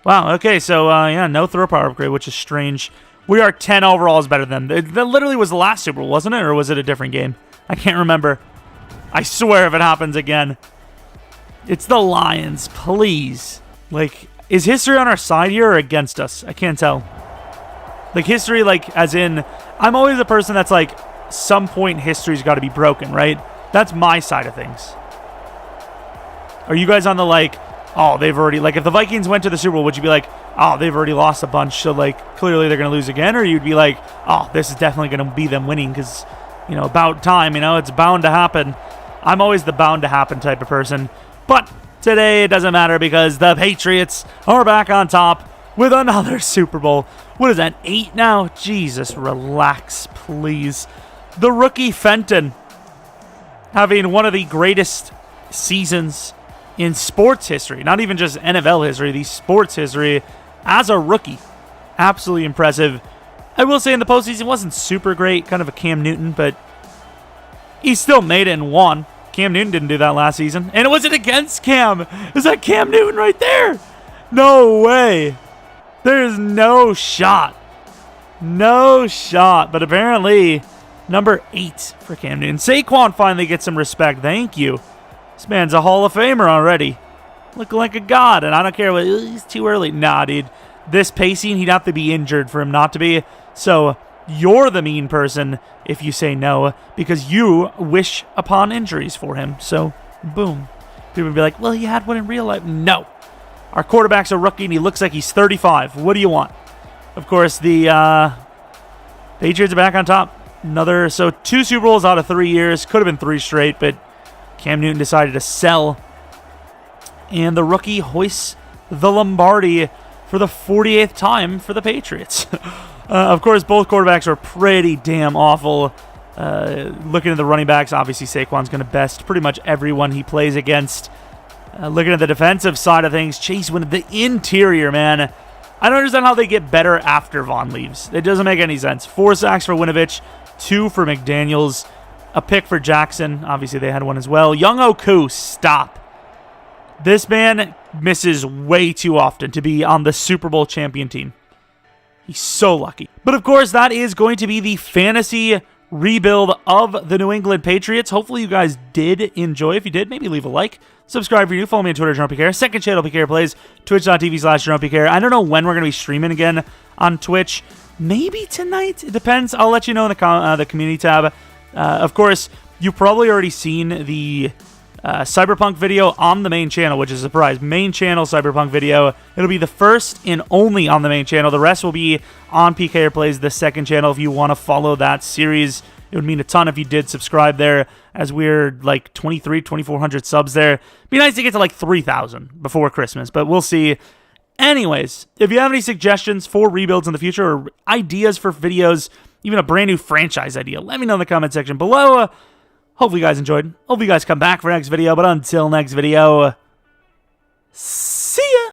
Wow, okay, so, yeah, no throw power upgrade, which is strange. We are 10 overalls better than them. That literally was the last Super Bowl, wasn't it? Or was it a different game? I can't remember. I swear if it happens again. It's the Lions, please. Like, is history on our side here or against us? I can't tell. Like, history, like, as in, I'm always a person that's like, some point history's got to be broken, right? That's my side of things. Are you guys on the, like, oh, they've already, like, if the Vikings went to the Super Bowl, would you be like, oh, they've already lost a bunch, so, like, clearly they're going to lose again? Or you'd be like, oh, this is definitely going to be them winning because, you know, about time, you know, it's bound to happen. I'm always the bound to happen type of person. But today it doesn't matter because the Patriots are back on top with another Super Bowl. What is that, 8 now? Jesus, relax, please. The rookie Fenton having one of the greatest seasons in sports history, not even just NFL history, the sports history as a rookie. Absolutely impressive. I will say in the postseason wasn't super great, kind of a Cam Newton, but he still made it and won. Cam Newton didn't do that last season, and it wasn't against Cam. Is that Cam Newton right there? No way. There's no shot. No shot, but apparently number 8 for Cam Newton. Saquon finally gets some respect. Thank you. This man's a Hall of Famer already. Looking like a god, and I don't care what, he's too early. Nah, dude. This pacing, he'd have to be injured for him not to be. So you're the mean person if you say no, because you wish upon injuries for him. So, boom. People would be like, well, he had one in real life. No. Our quarterback's a rookie, and he looks like he's 35. What do you want? Of course, the Patriots are back on top. So 2 Super Bowls out of 3 years. Could have been 3 straight, but Cam Newton decided to sell. And the rookie hoists the Lombardi for the 48th time for the Patriots. Of course, both quarterbacks are pretty damn awful. Looking at the running backs, obviously Saquon's going to best pretty much everyone he plays against. Looking at the defensive side of things, Chase Winovich, the interior, man. I don't understand how they get better after Vaughn leaves. It doesn't make any sense. 4 sacks for Winovich, 2 for McDaniels, a pick for Jackson. Obviously, they had one as well. Young Oku, stop. This man misses way too often to be on the Super Bowl champion team. He's so lucky. But of course, that is going to be the fantasy rebuild of the New England Patriots. Hopefully you guys did enjoy. If you did, maybe leave a like. Subscribe if you're new. Follow me on Twitter, Jeromepkr. Second channel, PKR Plays, twitch.tv/Jeromepkr. I don't know when we're going to be streaming again on Twitch. Maybe tonight? It depends. I'll let you know in the community tab. Of course, you've probably already seen the Cyberpunk video on the main channel, which is a surprise. Main channel Cyberpunk video. It'll be the first and only on the main channel. The rest will be on PKR Plays, the second channel. If you want to follow that series, it would mean a ton if you did subscribe there, as we're like 2,400 subs there. Be nice to get to like 3,000 before Christmas, but we'll see. Anyways, if you have any suggestions for rebuilds in the future or ideas for videos, even a brand new franchise idea, let me know in the comment section below. Hopefully you guys enjoyed. Hope you guys come back for next video, but until next video, see ya!